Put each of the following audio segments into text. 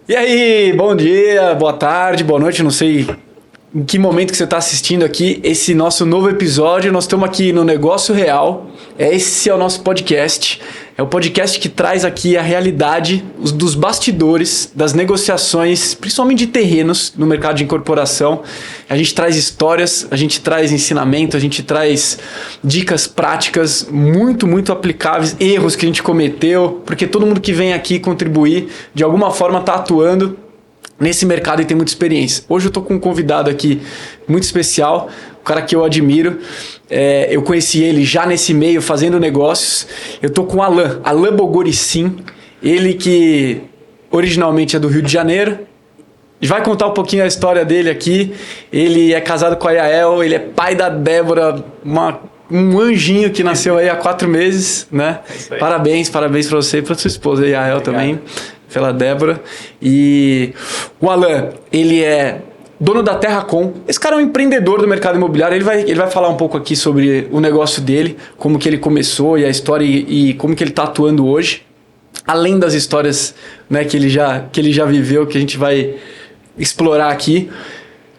E aí, bom dia, boa tarde, boa noite, não sei em que momento que você está assistindo aqui esse nosso novo episódio. Nós estamos aqui no Negócio Real, esse é o nosso podcast, é o podcast que traz aqui a realidade dos bastidores das negociações, principalmente de terrenos no mercado de incorporação. A gente traz histórias, a gente traz ensinamento, a gente traz dicas práticas muito aplicáveis, erros que a gente cometeu, porque todo mundo que vem aqui contribuir, de alguma forma está atuando nesse mercado e tem muita experiência. Hoje eu estou com um convidado aqui muito especial, um cara que eu admiro. Eu conheci ele já nesse meio, fazendo negócios. Eu estou com o Alain Bogoricin, ele que originalmente é do Rio de Janeiro. Vai contar um pouquinho a história dele aqui. Ele é casado com a Yael, ele é pai da Débora, um anjinho que nasceu aí há 4 meses, né? Parabéns para você e para sua esposa, Yael. Obrigado. Também, pela Débora. E o Alain, ele é dono da TerraCom. Esse cara é um empreendedor do mercado imobiliário. Ele vai falar um pouco aqui sobre o negócio dele, como que ele começou e a história e como que ele está atuando hoje. Além das histórias, né, que ele já viveu, que a gente vai explorar aqui.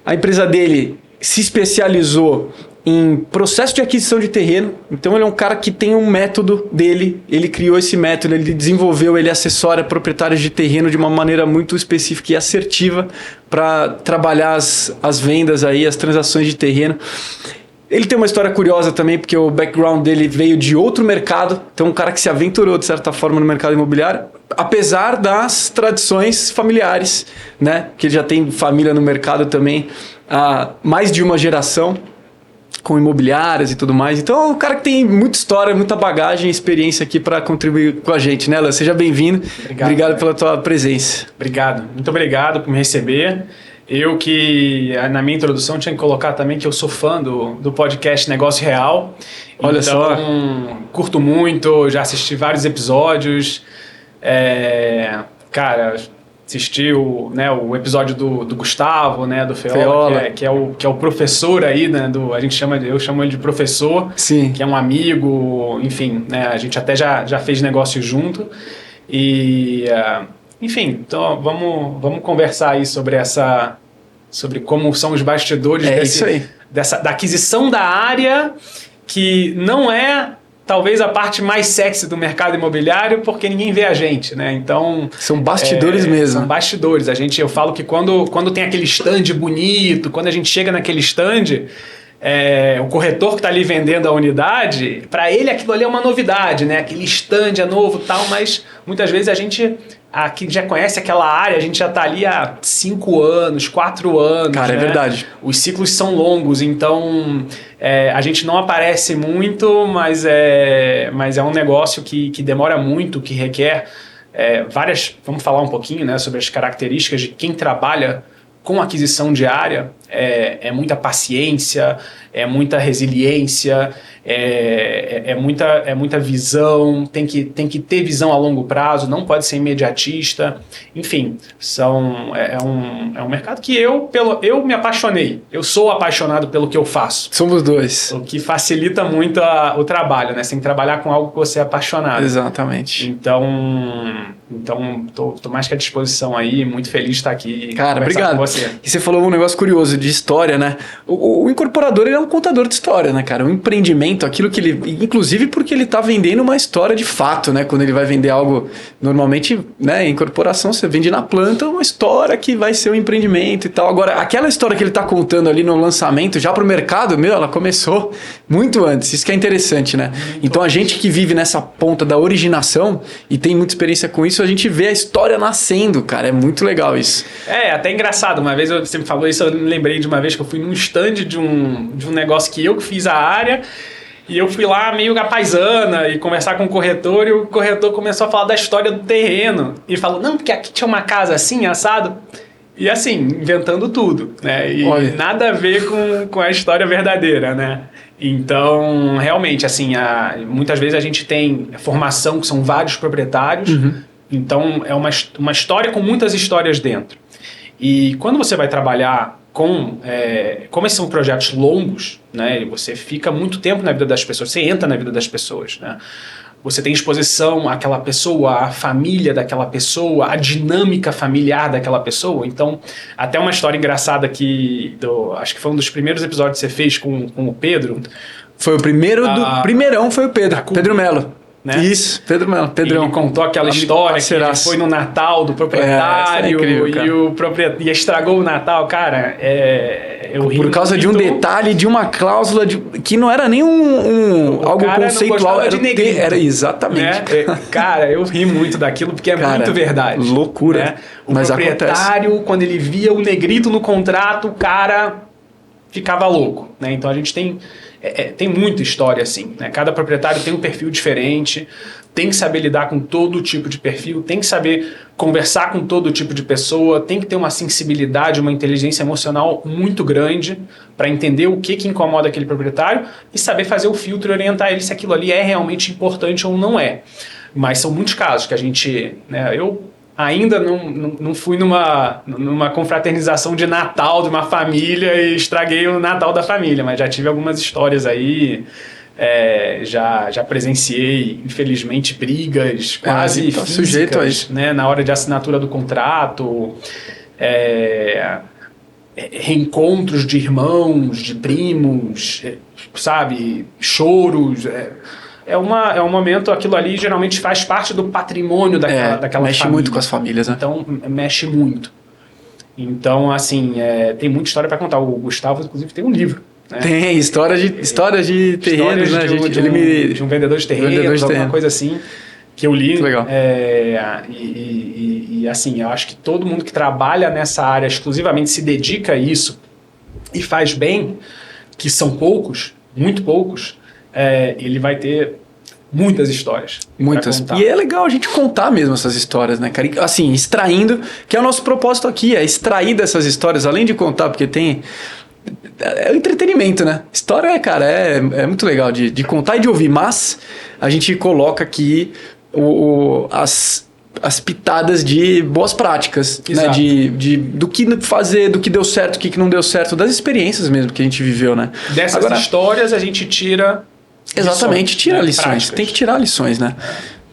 A empresa dele se especializou em processo de aquisição de terreno. Então ele é um cara que tem um método dele, ele criou esse método, ele desenvolveu, ele assessora proprietários de terreno de uma maneira muito específica e assertiva para trabalhar as vendas aí, as transações de terreno. Ele tem uma história curiosa também, porque o background dele veio de outro mercado, então um cara que se aventurou de certa forma no mercado imobiliário, apesar das tradições familiares, né? Que ele já tem família no mercado também há mais de uma geração, com imobiliárias e tudo mais. Então é um cara que tem muita história, muita bagagem e experiência aqui para contribuir com a gente, né, Léo? Seja bem-vindo. Obrigado pela tua presença. Obrigado. Muito obrigado por me receber. Eu que, na minha introdução, tinha que colocar também que eu sou fã do podcast Negócio Real. Olha só. Então, curto muito, já assisti vários episódios. Cara, assisti o episódio do Gustavo, né, do Feola. Que é o professor aí, né, eu chamo ele de professor. Sim. Que é um amigo, enfim, né, a gente até já fez negócio junto. E, enfim, então vamos conversar aí sobre como são os bastidores da aquisição da área, que não é talvez a parte mais sexy do mercado imobiliário, porque ninguém vê a gente, né? Então são bastidores mesmo. São bastidores. Eu falo que quando tem aquele stand bonito, quando a gente chega naquele stand, o corretor que está ali vendendo a unidade, para ele aquilo ali é uma novidade, né? Aquele stand é novo e tal, mas muitas vezes a gente aqui já conhece aquela área, a gente já está ali há 5 anos, 4 anos. Cara, né? É verdade. Os ciclos são longos, então a gente não aparece muito, mas é um negócio que demora muito, que requer várias... Vamos falar um pouquinho, né, sobre as características de quem trabalha com aquisição de área. É muita paciência, é muita resiliência, é muita visão, tem que ter visão a longo prazo, não pode ser imediatista. Enfim, é um mercado que eu me apaixonei. Eu sou apaixonado pelo que eu faço. Somos dois. O que facilita muito o trabalho, né? Você tem que trabalhar com algo que você é apaixonado. Exatamente. Então tô mais que à disposição aí, muito feliz de estar aqui. Cara, obrigado. Com você. E você falou um negócio curioso de história, né? O incorporador, ele é um contador de história, né, cara? Um empreendimento, aquilo que ele... Inclusive porque ele tá vendendo uma história de fato, né? Quando ele vai vender algo, normalmente, né, em incorporação, você vende na planta uma história que vai ser um empreendimento e tal. Agora, aquela história que ele tá contando ali no lançamento, já pro mercado, ela começou muito antes. Isso que é interessante, né? Então, a gente que vive nessa ponta da originação e tem muita experiência com isso, a gente vê a história nascendo, cara. É muito legal isso. Até engraçado. Uma vez você me falou isso, eu me lembrei de uma vez que eu fui num stand de um negócio que eu fiz a área, e eu fui lá meio apaisana e conversar com o corretor, e o corretor começou a falar da história do terreno. E falou, não, porque aqui tinha uma casa assim, assado. E assim, inventando tudo, né? E nada a ver com a história verdadeira, né? Então, realmente, assim, muitas vezes a gente tem formação que são vários proprietários. Então, é uma história com muitas histórias dentro. E quando você vai trabalhar como esses são projetos longos, né, você fica muito tempo na vida das pessoas, você entra na vida das pessoas, né? você tem exposição àquela pessoa, à família daquela pessoa, à dinâmica familiar daquela pessoa. Então, até uma história engraçada que acho que foi um dos primeiros episódios que você fez com o Pedro. Foi o primeiro primeirão foi o Pedro Melo. Né? Isso, Pedrão. Ele contou aquela história que ele foi no Natal do proprietário e estragou o Natal. Cara, eu ri por causa de um detalhe, de uma cláusula que não era nem algo conceitual. Era de negrito. Era exatamente. Né? Cara, eu ri muito daquilo porque é muito verdade. Loucura. Né? O Mas proprietário, acontece. quando ele via o negrito no contrato, o cara ficava louco. Né? Então a gente tem muita história assim, né? Cada proprietário tem um perfil diferente, tem que saber lidar com todo tipo de perfil, tem que saber conversar com todo tipo de pessoa, tem que ter uma sensibilidade, uma inteligência emocional muito grande para entender o que incomoda aquele proprietário e saber fazer o filtro e orientar ele se aquilo ali é realmente importante ou não é. Mas são muitos casos que a gente... Né, eu ainda não fui numa confraternização de Natal de uma família e estraguei o Natal da família, mas já tive algumas histórias aí, já presenciei, infelizmente, brigas quase físicas, sujeito a isso. Né, na hora de assinatura do contrato, reencontros de irmãos, de primos, sabe, choros... É um momento, aquilo ali geralmente faz parte do patrimônio daquela mexe família. Mexe muito com as famílias, né? Então, mexe muito. Então, assim, tem muita história para contar. O Gustavo, inclusive, tem um livro. Né? Tem, histórias de terrenos, né? De um vendedor de terrenos, alguma coisa assim, que eu li. Muito legal. E, assim, eu acho que todo mundo que trabalha nessa área exclusivamente se dedica a isso e faz bem, que são poucos, muito poucos, ele vai ter muitas histórias. Muitas. E é legal a gente contar mesmo essas histórias, né, cara? Assim, extraindo, que é o nosso propósito aqui, é extrair dessas histórias, além de contar, porque tem... É o entretenimento, né? História, cara, é muito legal de contar e de ouvir, mas a gente coloca aqui as pitadas de boas práticas, né? Do que fazer, do que deu certo, o que não deu certo, das experiências mesmo que a gente viveu, né? Dessas histórias a gente tira... Exatamente, tira lições. Práticas. Tem que tirar lições, né?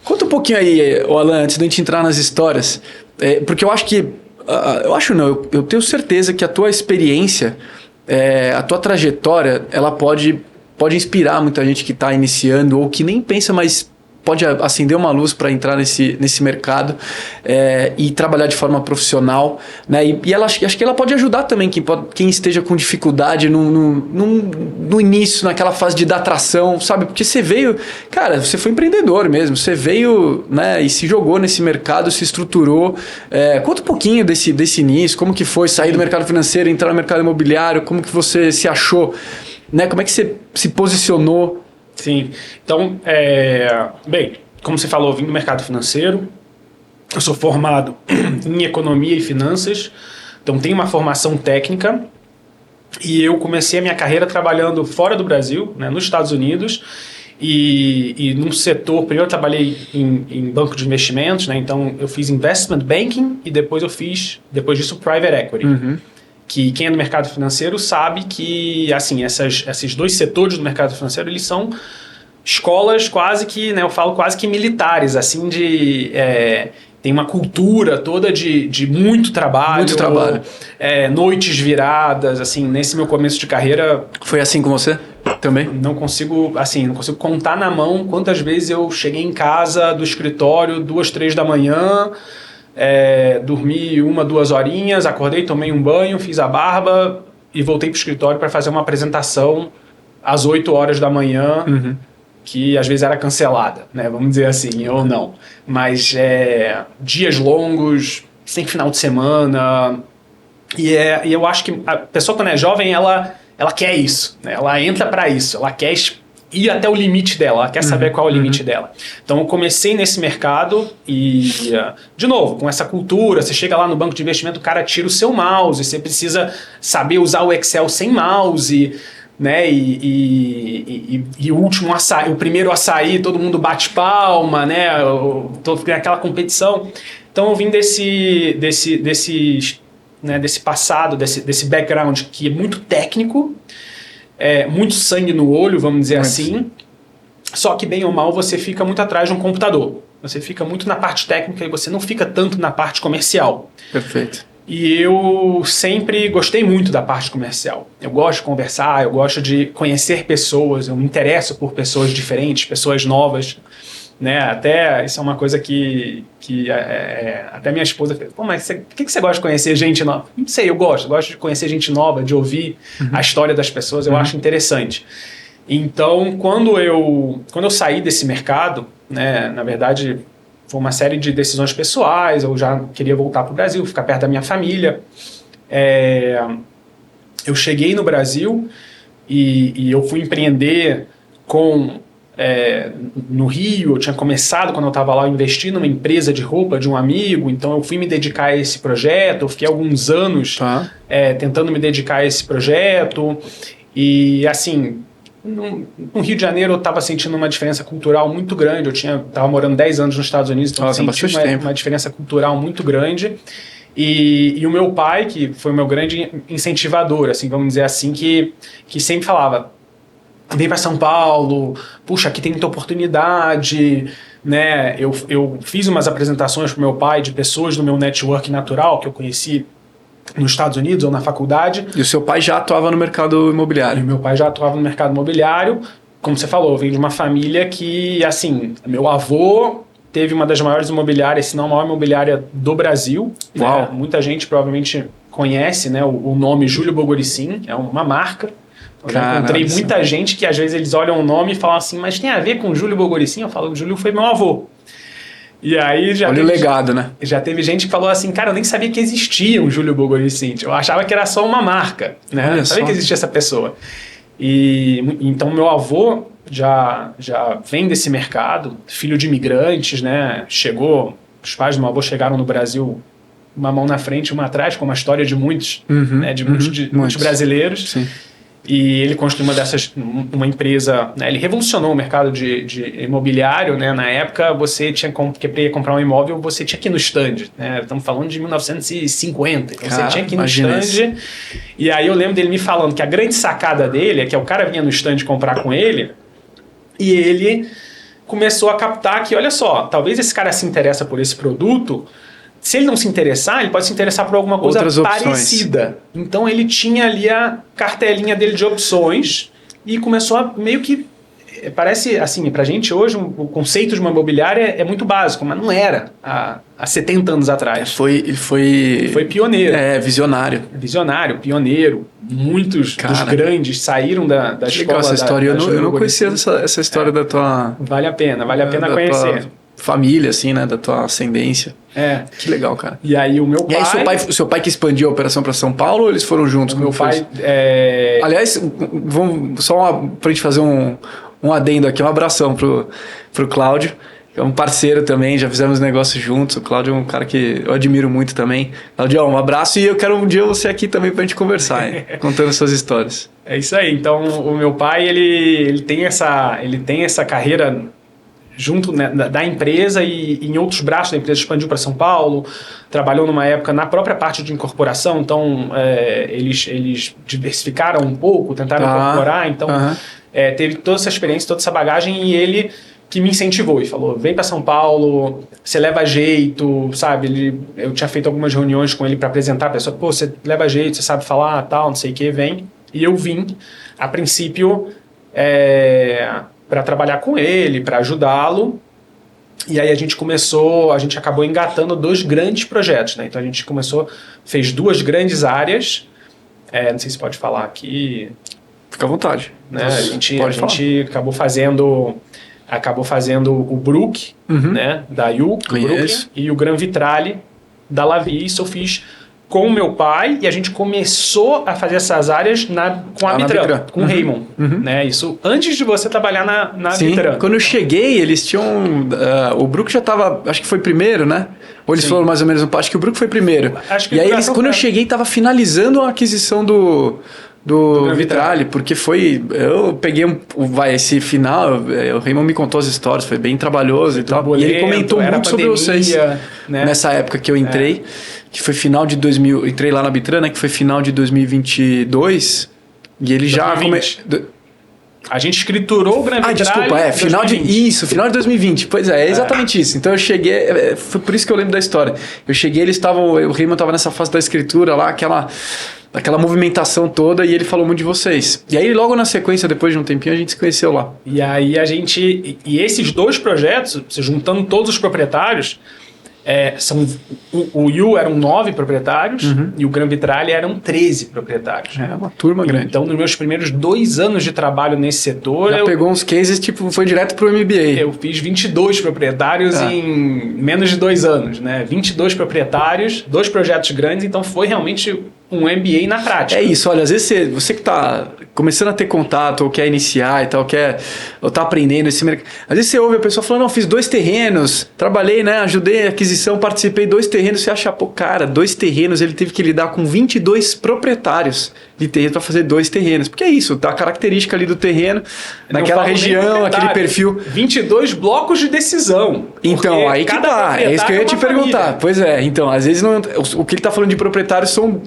Conta um pouquinho aí, Alan, antes de a gente entrar nas histórias, porque eu acho que... eu tenho certeza que a tua experiência, a tua trajetória, ela pode inspirar muita gente que está iniciando ou que nem pensa, mas pode acender uma luz para entrar nesse mercado e trabalhar de forma profissional, né? E acho que ela pode ajudar também quem esteja com dificuldade no início, naquela fase de dar tração, sabe? Porque você veio, cara, você foi empreendedor mesmo, você veio, né, e se jogou nesse mercado, se estruturou. Conta um pouquinho desse início, como que foi sair do mercado financeiro, entrar no mercado imobiliário, como que você se achou, né? Como é que você se posicionou? Sim, então, bem, como você falou, eu vim do mercado financeiro, eu sou formado em economia e finanças, então tenho uma formação técnica e eu comecei a minha carreira trabalhando fora do Brasil, né, nos Estados Unidos e num setor, primeiro eu trabalhei em banco de investimentos, né, então eu fiz investment banking e depois disso private equity. Uhum. Que quem é do mercado financeiro sabe que, assim, esses dois setores do mercado financeiro, eles são escolas quase que, né, eu falo quase que militares, assim, tem uma cultura toda de muito trabalho. Muito trabalho. Noites viradas, assim, nesse meu começo de carreira... Foi assim com você também? Não consigo contar na mão quantas vezes eu cheguei em casa do escritório 2, 3 da manhã... dormi 1, 2 horinhas, acordei, tomei um banho, fiz a barba e voltei para o escritório para fazer uma apresentação às 8 horas da manhã, que às vezes era cancelada, né? Vamos dizer assim, ou não. Mas dias longos, sem final de semana. E eu acho que a pessoa, quando é jovem, ela quer isso, né? Ela entra para isso, ela quer ir até o limite dela, ela quer saber qual é o limite dela. Então eu comecei nesse mercado e, de novo, com essa cultura, você chega lá no banco de investimento, o cara tira o seu mouse, você precisa saber usar o Excel sem mouse, né? E o primeiro a sair, todo mundo bate palma, né? Aquela competição. Então eu vim desse passado, desse background que é muito técnico, muito sangue no olho, vamos dizer assim. Só que, bem ou mal, você fica muito atrás de um computador. Você fica muito na parte técnica e você não fica tanto na parte comercial. Perfeito. E eu sempre gostei muito da parte comercial. Eu gosto de conversar, eu gosto de conhecer pessoas, eu me interesso por pessoas diferentes, pessoas novas, né? Até isso é uma coisa que até minha esposa fez. Pô, mas por que você gosta de conhecer gente nova? Não sei, eu gosto de conhecer gente nova, de ouvir a história das pessoas, eu acho interessante. Então, quando eu saí desse mercado, né, na verdade, foi uma série de decisões pessoais, eu já queria voltar para o Brasil, ficar perto da minha família. Eu cheguei no Brasil e eu fui empreender no Rio. Eu tinha começado, quando eu estava lá, eu investi numa empresa de roupa de um amigo, então eu fui me dedicar a esse projeto, eu fiquei alguns anos tentando me dedicar a esse projeto, e assim... No Rio de Janeiro eu estava sentindo uma diferença cultural muito grande. Eu estava morando 10 anos nos Estados Unidos, então eu senti uma diferença cultural muito grande. E o meu pai, que foi o meu grande incentivador, assim, vamos dizer assim, que sempre falava: vem para São Paulo, puxa, aqui tem muita oportunidade, né? Eu fiz umas apresentações para o meu pai de pessoas do meu network natural que eu conheci nos Estados Unidos ou na faculdade. E o seu pai já atuava no mercado imobiliário? E meu pai já atuava no mercado imobiliário. Como você falou, eu venho de uma família que, assim, meu avô teve uma das maiores imobiliárias, se não a maior imobiliária do Brasil. Uau. Né? Muita gente provavelmente conhece, né, o nome Júlio Bogoricin, é uma marca. Eu encontrei muita gente que às vezes eles olham o nome e falam assim, mas tem a ver com Júlio Bogoricin? Eu falo, o Júlio foi meu avô. E aí olha o legado, né? Já teve gente que falou assim, cara, eu nem sabia que existia um Júlio Bogoricin. Eu achava que era só uma marca, né? Eu não sabia que existia essa pessoa. E então meu avô já vem desse mercado, filho de imigrantes, né? Os pais do meu avô chegaram no Brasil uma mão na frente e uma atrás, como a história de muitos, né? De muitos brasileiros. Sim. E ele construiu uma empresa, né? Ele revolucionou o mercado de imobiliário, né? Na época, você tinha que comprar um imóvel, você tinha que ir no stand, né? Estamos falando de 1950, então você tinha que ir no stand. Isso. E aí eu lembro dele me falando que a grande sacada dele é que o cara vinha no stand comprar com ele e ele começou a captar que, olha só, talvez esse cara se interessa por esse produto. Se ele não se interessar, ele pode se interessar por alguma coisa parecida. Então ele tinha ali a cartelinha dele de opções e começou a meio que... Parece assim, pra gente hoje o conceito de uma imobiliária é muito básico, mas não era há 70 anos atrás. Ele foi pioneiro. Visionário. Visionário, pioneiro. Muitos dos grandes saíram da escola. Essa história. Eu não conhecia essa história da tua... Vale a pena conhecer. Família, assim, né? Da tua ascendência. Que legal, cara. E aí o meu pai... E aí seu pai que expandiu a operação para São Paulo ou eles foram juntos? O meu pai... Aliás, pra gente fazer um adendo aqui, um abração pro Cláudio, que é um parceiro também, já fizemos negócios juntos. O Cláudio é um cara que eu admiro muito também. Cláudio, um abraço e eu quero um dia você aqui também pra gente conversar, hein? Contando suas histórias. É isso aí. Então, o meu pai, ele tem essa carreira junto, né, da empresa e em outros braços da empresa. Expandiu para São Paulo, trabalhou numa época na própria parte de incorporação, então eles diversificaram um pouco, tentaram incorporar, então teve toda essa experiência, toda essa bagagem, e ele que me incentivou e falou, vem para São Paulo, você leva jeito, sabe? Eu tinha feito algumas reuniões com ele para apresentar a pessoa, pô, você leva jeito, você sabe falar, tal, não sei o que, vem. E eu vim, a princípio, para trabalhar com ele, para ajudá-lo. E aí a gente acabou engatando 2 grandes projetos, né? Então a gente fez 2 grandes áreas. Não sei se pode falar aqui. Fica à vontade. Né? A gente acabou fazendo o Brook, né? Da Yu, e o Gran Vitrale da Lavi. Isso eu fiz com o meu pai, e a gente começou a fazer essas áreas com a Vitran, com o Raymond. Né? Isso antes de você trabalhar na Vitran. Quando eu cheguei, eles tinham... o Brook já estava... Acho que foi primeiro, né? Ou eles foram mais ou menos um... Acho que o Brook foi primeiro. Acho que e aí, quando eu cheguei, estava finalizando a aquisição do Vitrale, porque eu peguei esse final, o Raymond me contou as histórias, foi bem trabalhoso e tal, e ele comentou muito sobre vocês, né? Nessa época que eu entrei, que foi final de 2000, entrei lá na Vitran, né, que foi final de 2022, e ele 2020. A gente escriturou o Gran Vitrale. Desculpa, final de 2020. Pois é exatamente isso. Então eu cheguei, foi por isso que eu lembro da história. Eu cheguei, o Raymond estava nessa fase da escritura lá, aquela movimentação toda, e ele falou muito de vocês. E aí, logo na sequência, depois de um tempinho, a gente se conheceu lá. E aí e esses 2 projetos, se juntando todos os proprietários, o Yu eram 9 proprietários e o Gran Vitrale eram 13 proprietários. É uma turma grande. Então, nos meus primeiros 2 anos de trabalho nesse setor... Já pegou uns cases, foi direto pro MBA. Eu fiz 22 proprietários em menos de 2 anos, né? 22 proprietários, 2 projetos grandes, então foi realmente um MBA na prática. É isso, olha, às vezes você que está começando a ter contato, ou quer iniciar e tal, ou tá aprendendo esse mercado. Às vezes você ouve a pessoa falando, não, fiz 2 terrenos, trabalhei, né, ajudei a aquisição, participei 2 terrenos, você acha, pô, cara, 2 terrenos, ele teve que lidar com 22 proprietários de terreno para fazer 2 terrenos. Porque é isso, tá a característica ali do terreno, naquela região, aquele perfil. 22 blocos de decisão. Então, aí que tá, é isso que eu ia te perguntar. Família. Pois é, então, às vezes o que ele tá falando de proprietários são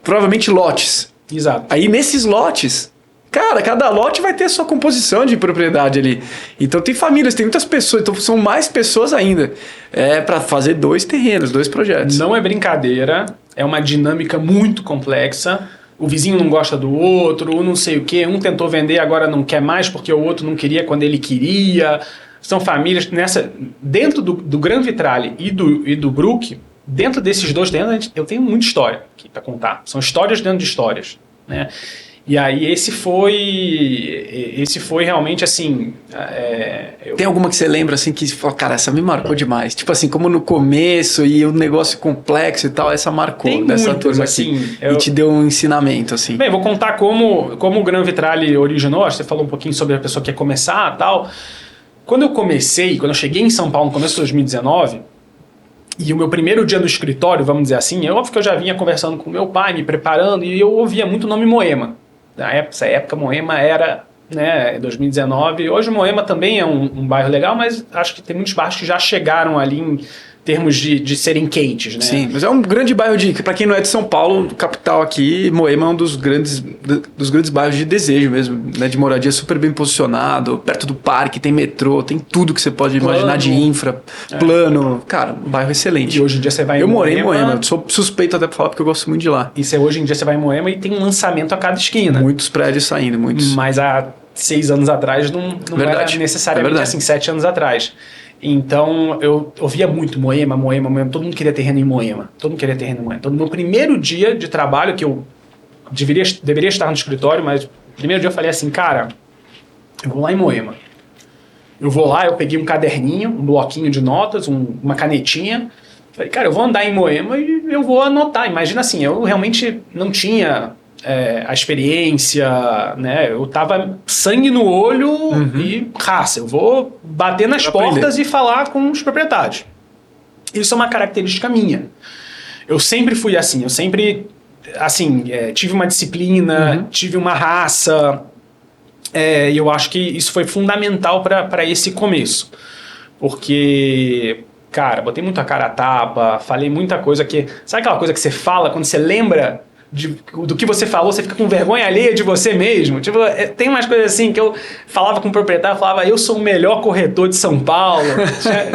provavelmente lotes. Exato. Aí nesses lotes, cara, cada lote vai ter a sua composição de propriedade ali. Então tem famílias, tem muitas pessoas, então são mais pessoas ainda. Para fazer 2 terrenos, 2 projetos. Não é brincadeira, é uma dinâmica muito complexa. O vizinho não gosta do outro, ou não sei o quê. Um tentou vender, agora não quer mais porque o outro não queria quando ele queria. São famílias dentro do Gran Vitrale e do Brook. Dentro desses 2 terrenos, eu tenho muita história aqui para contar. São histórias dentro de histórias, né? E aí esse foi realmente assim... Tem alguma que você lembra assim que você fala, cara, essa me marcou demais? Tipo assim, como no começo e o negócio complexo e tal, essa marcou. Tem dessa muitas, turma assim, e te deu um ensinamento, assim. Bem, vou contar como o Gran Vitrale originou. Você falou um pouquinho sobre a pessoa que quer começar e tal. Quando eu cheguei em São Paulo no começo de 2019... E o meu primeiro dia no escritório, vamos dizer assim, é óbvio que eu já vinha conversando com meu pai, me preparando, e eu ouvia muito o nome Moema. Nessa época, Moema era, né, 2019. Hoje, Moema também é um bairro legal, mas acho que tem muitos bairros que já chegaram ali em termos de serem quentes, né? Sim, mas é um grande bairro para quem não é de São Paulo, capital aqui, Moema é um dos grandes bairros de desejo mesmo, né, de moradia, super bem posicionado, perto do parque, tem metrô, tem tudo que você pode imaginar de infra, plano, cara, um bairro excelente. E hoje em dia você vai Eu morei em Moema, sou suspeito até pra falar porque eu gosto muito de lá. E hoje em dia você vai em Moema e tem um lançamento a cada esquina. Muitos prédios saindo, muitos. Mas há 6 anos atrás não era necessariamente assim, 7 anos atrás. Então, eu ouvia muito Moema, todo mundo queria terreno em Moema. Então, no meu primeiro dia de trabalho, que eu deveria estar no escritório, mas no primeiro dia eu falei assim, cara, eu vou lá em Moema. Eu peguei um caderninho, um bloquinho de notas, uma canetinha. Falei, cara, eu vou andar em Moema e eu vou anotar. Imagina assim, eu realmente não tinha a experiência, né? Eu tava sangue no olho e raça. Eu vou bater nas portas e falar com os proprietários. Isso é uma característica minha. Eu sempre fui assim. Eu sempre, assim, tive uma disciplina, tive uma raça. E eu acho que isso foi fundamental para esse começo. Porque, cara, botei muita cara a tapa, falei muita coisa que... Sabe aquela coisa que você fala quando você lembra do que você falou, você fica com vergonha alheia de você mesmo? Tipo, tem umas coisas assim que eu falava com o proprietário, falava, eu sou o melhor corretor de São Paulo.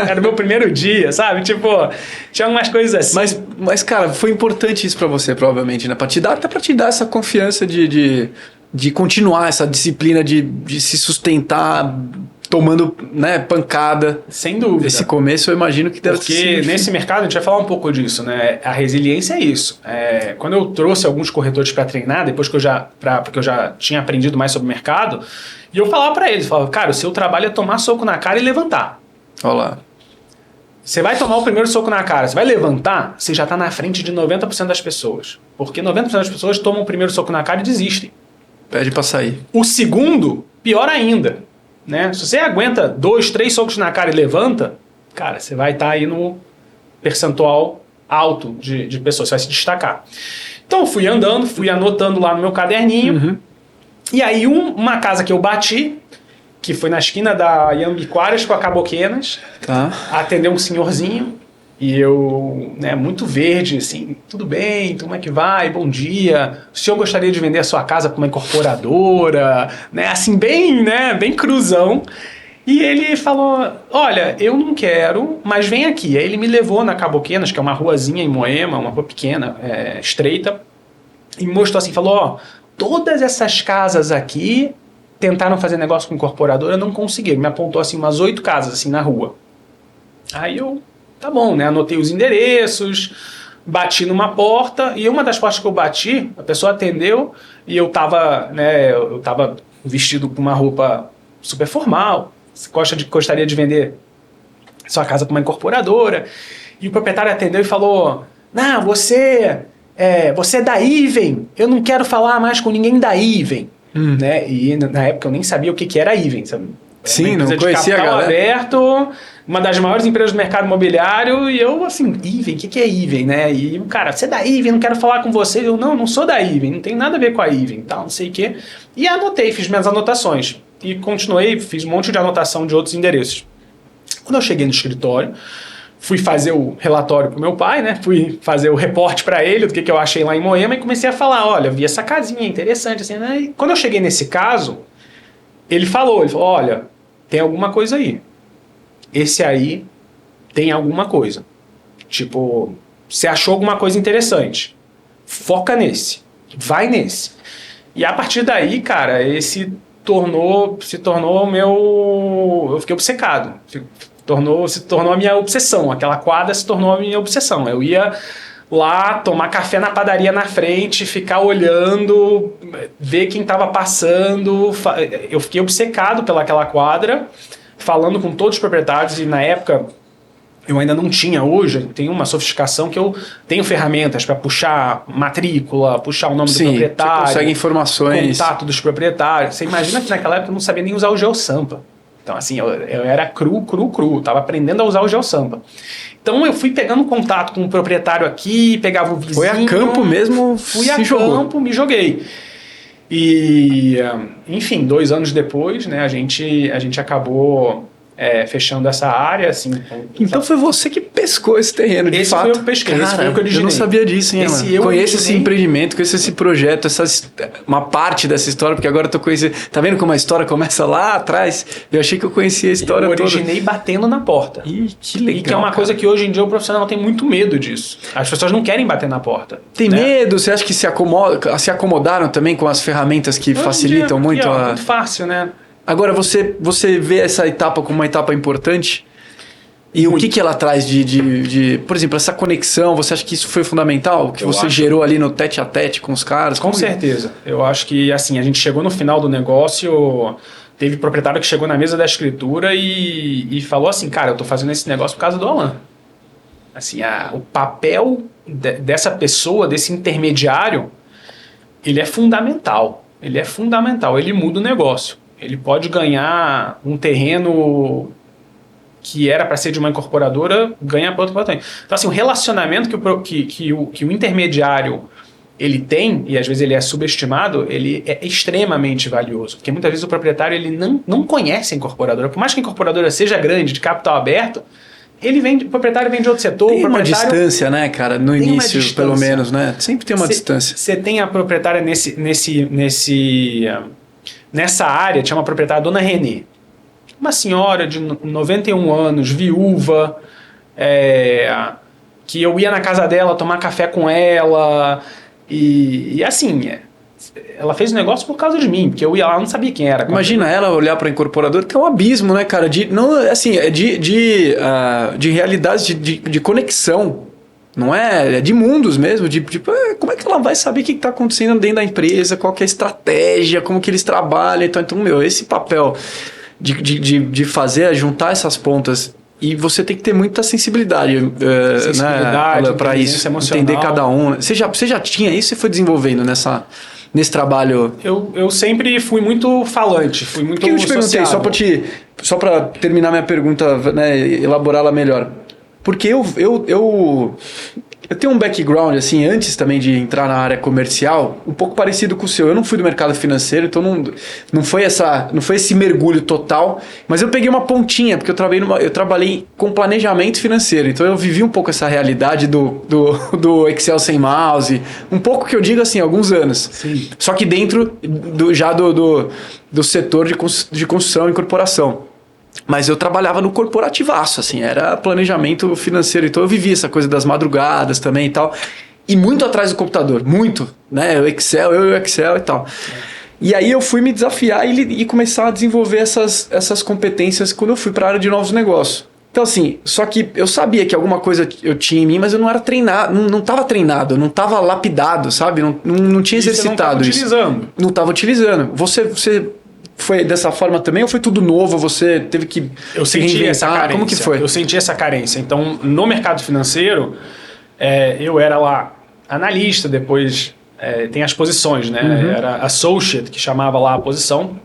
Era o meu primeiro dia, sabe? Tipo, tinha umas coisas assim. Mas cara, foi importante isso pra você, provavelmente, né? Até pra te dar essa confiança de continuar essa disciplina de se sustentar tomando, né, pancada. Sem dúvida. Esse começo eu imagino que deve ser... Porque nesse mercado, a gente vai falar um pouco disso, né? A resiliência é isso. Quando eu trouxe alguns corretores para treinar, depois que porque eu já tinha aprendido mais sobre o mercado, e eu falava para eles, cara, o seu trabalho é tomar soco na cara e levantar. Olha lá. Você vai tomar o primeiro soco na cara, você vai levantar, você já está na frente de 90% das pessoas. Porque 90% das pessoas tomam o primeiro soco na cara e desistem. Pede para sair. O segundo, pior ainda. Né? Se você aguenta 2, 3 socos na cara e levanta, cara, você vai estar aí no percentual alto de pessoas, você vai se destacar. Então eu fui andando, fui anotando lá no meu caderninho, e aí uma casa que eu bati, que foi na esquina da Iambiquaras com a Caboquenas, atendeu um senhorzinho, E eu, né, muito verde, assim, tudo bem, como é que vai? Bom dia. O senhor gostaria de vender a sua casa para uma incorporadora? Né, assim, bem, né, bem cruzão. E ele falou, olha, eu não quero, mas vem aqui. Aí ele me levou na Caboquenas, que é uma ruazinha em Moema, uma rua pequena, estreita, e me mostrou assim, falou, ó, todas essas casas aqui tentaram fazer negócio com incorporadora, não conseguiram. Me apontou assim umas 8 casas assim na rua. Aí eu, tá bom, né? Anotei os endereços, bati numa porta, e uma das portas que eu bati, a pessoa atendeu, e eu tava, né, eu tava vestido com uma roupa super formal. Você gostaria de vender sua casa para uma incorporadora? E o proprietário atendeu e falou, não, você é da Iven, eu não quero falar mais com ninguém da Iven. Né? E na época eu nem sabia o que era a Iven, sabe? Sim, não conhecia a galera. Aberto, uma das maiores empresas do mercado imobiliário, e eu assim, Iven, o que é Iven, né? E o cara, você é da Iven, não quero falar com você. Eu, não sou da Iven, não tem nada a ver com a Iven, tal, não sei o quê. E anotei, fiz minhas anotações. E continuei, fiz um monte de anotação de outros endereços. Quando eu cheguei no escritório, fui fazer o relatório pro meu pai, né? Fui fazer o reporte para ele do que eu achei lá em Moema e comecei a falar, olha, vi essa casinha interessante, assim, né? E quando eu cheguei nesse caso, ele falou, olha, tem alguma coisa aí. Esse aí tem alguma coisa. Tipo, você achou alguma coisa interessante. Foca nesse. Vai nesse. E a partir daí, cara, se tornou o meu... Eu fiquei obcecado. Se tornou a minha obsessão. Aquela quadra se tornou a minha obsessão. Eu ia lá tomar café na padaria na frente, ficar olhando, ver quem estava passando. Eu fiquei obcecado pelaquela quadra, falando com todos os proprietários, e na época eu ainda não tinha. Hoje tem uma sofisticação que eu tenho ferramentas para puxar matrícula, puxar o nome do proprietário, você consegue informações, contato dos proprietários. Você imagina que naquela época eu não sabia nem usar o GeoSampa. Então assim, eu era cru, estava aprendendo a usar o GeoSampa. Então eu fui pegando contato com o proprietário aqui, pegava o vizinho. Foi a campo mesmo, fui a campo, me joguei. E, enfim, 2 anos depois, né, a gente acabou fechando essa área, assim. Então foi você que pescou esse terreno, de fato. Esse foi eu que pesquei, esse foi eu que originei. Eu não sabia disso, hein, mano? Conheço esse empreendimento, conheço esse projeto, uma parte dessa história, porque agora eu tô conhecendo. Tá vendo como a história começa lá atrás? Eu achei que eu conhecia a história toda. Eu originei batendo na porta. Ih, que legal. E que é uma coisa que hoje em dia o profissional tem muito medo disso. As pessoas não querem bater na porta. Tem medo? Você acha que se acomodaram também com as ferramentas que facilitam muito a... muito fácil, né? Agora, você vê essa etapa como uma etapa importante? E o que ela traz por exemplo, essa conexão, você acha que isso foi fundamental? Que você gerou ali no tete-a-tete com os caras? Com certeza. Eu acho que, assim, a gente chegou no final do negócio, teve proprietário que chegou na mesa da escritura e falou assim, cara, eu tô fazendo esse negócio por causa do Alan. Assim, o papel dessa pessoa, desse intermediário, ele é fundamental. Ele muda o negócio. Ele pode ganhar um terreno que era para ser de uma incorporadora, ganha para outro terreno. Então, assim, o relacionamento que o intermediário ele tem, e às vezes ele é subestimado, ele é extremamente valioso. Porque muitas vezes o proprietário ele não conhece a incorporadora. Por mais que a incorporadora seja grande, de capital aberto, o proprietário vem de outro setor. Tem uma distância, né, cara? No início, pelo menos, né? Sempre tem uma distância. Você tem a proprietária nessa área, tinha uma proprietária, a dona Renê. Uma senhora de 91 anos, viúva, que eu ia na casa dela tomar café com ela. E assim, ela fez o negócio por causa de mim, porque eu ia lá, não sabia quem era. Imagina ela olhar para a incorporadora, tem um abismo, né, cara? De realidades, de conexão. Não é de mundos mesmo, como é que ela vai saber o que está acontecendo dentro da empresa, qual que é a estratégia, como que eles trabalham. Então esse papel de fazer, juntar essas pontas, e você tem que ter muita sensibilidade, né, para isso, emocional. Entender cada um. Você já tinha isso e foi desenvolvendo nesse trabalho? Eu sempre fui muito falante, fui muito sociável. Por que eu te perguntei, só para terminar minha pergunta, né, elaborá-la melhor? Porque Eu tenho um background, assim, antes também de entrar na área comercial, um pouco parecido com o seu. Eu não fui do mercado financeiro, então não foi esse mergulho total, mas eu peguei uma pontinha, porque eu trabalhei com planejamento financeiro, então eu vivi um pouco essa realidade do Excel sem mouse, um pouco que eu digo assim, alguns anos. Sim. Só que dentro do setor de construção e corporação. Mas eu trabalhava no corporativaço, assim, era planejamento financeiro. Então eu vivi essa coisa das madrugadas também e tal. E muito atrás do computador, muito, né? O Excel e tal. E aí eu fui me desafiar e começar a desenvolver essas competências quando eu fui para a área de novos negócios. Então assim, só que eu sabia que alguma coisa eu tinha em mim, mas eu não era treinado, não estava treinado, não estava lapidado, sabe? Não tinha exercitado isso. Não estava utilizando. Você foi dessa forma também ou foi tudo novo? Você teve que eu senti essa carência. Como que foi? Eu senti essa carência. Então, no mercado financeiro, eu era lá analista, depois tem as posições, né? Uhum. Era associate, que chamava lá a posição.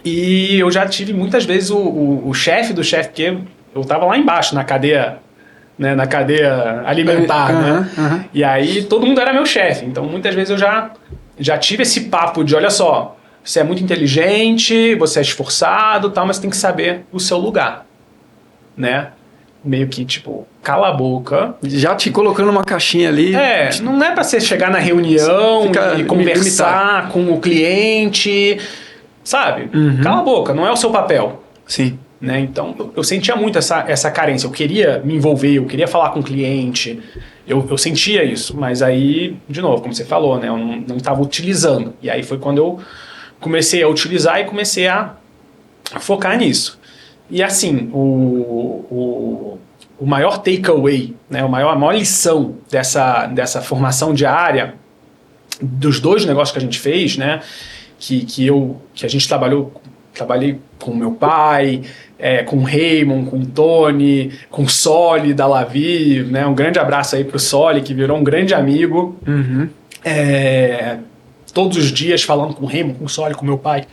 E eu já tive muitas vezes o chefe do chefe, porque eu estava lá embaixo, na cadeia, né? Na cadeia alimentar, né? Uhum. E aí todo mundo era meu chefe. Então, muitas vezes eu já tive esse papo de, olha só, você é muito inteligente, você é esforçado, tal, mas tem que saber o seu lugar, né? Meio que, tipo, cala a boca. Já te colocando numa caixinha ali. Não é pra você chegar na reunião e conversar com o cliente, sabe? Uhum. Cala a boca, não é o seu papel. Sim. Né? Então, eu sentia muito essa carência. Eu queria me envolver, eu queria falar com o cliente. Eu sentia isso, mas aí, de novo, como você falou, né? Eu não estava utilizando. E aí foi quando eu comecei a utilizar e comecei a focar nisso. E assim, o maior takeaway, né, a maior lição dessa formação diária, dos dois negócios que a gente fez, né, que a gente trabalhei com meu pai, com o Raymond, com o Tony, com o Soli da Lavi, né, um grande abraço aí pro Soli, que virou um grande amigo. Uhum. Todos os dias falando com o Raymond, com o Soli, com meu pai.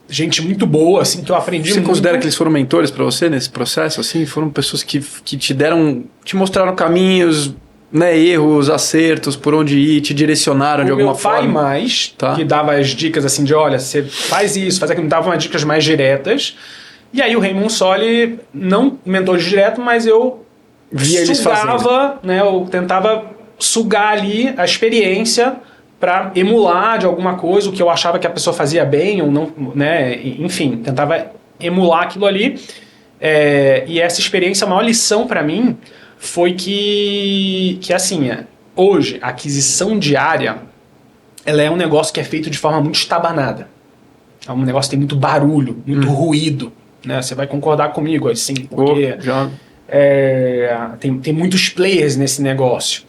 Gente muito boa, assim, que eu aprendi muito. Você considera que eles foram mentores para você nesse processo, assim? Foram pessoas que te mostraram caminhos, né, erros, acertos, por onde ir, te direcionaram de alguma forma? O meu pai mais, tá, que dava as dicas assim de, olha, você faz isso, faz aquilo, me dava umas dicas mais diretas. E aí o Raymond Soli, não mentores direto, mas eu via eles fazendo, né, eu tentava sugar ali a experiência para emular de alguma coisa o que eu achava que a pessoa fazia bem ou não, né? Enfim, tentava emular aquilo ali. E essa experiência, a maior lição para mim foi que assim, hoje, a aquisição diária, ela é um negócio que é feito de forma muito estabanada. É um negócio que tem muito barulho, muito ruído, né? Você vai concordar comigo, assim, porque tem muitos players nesse negócio.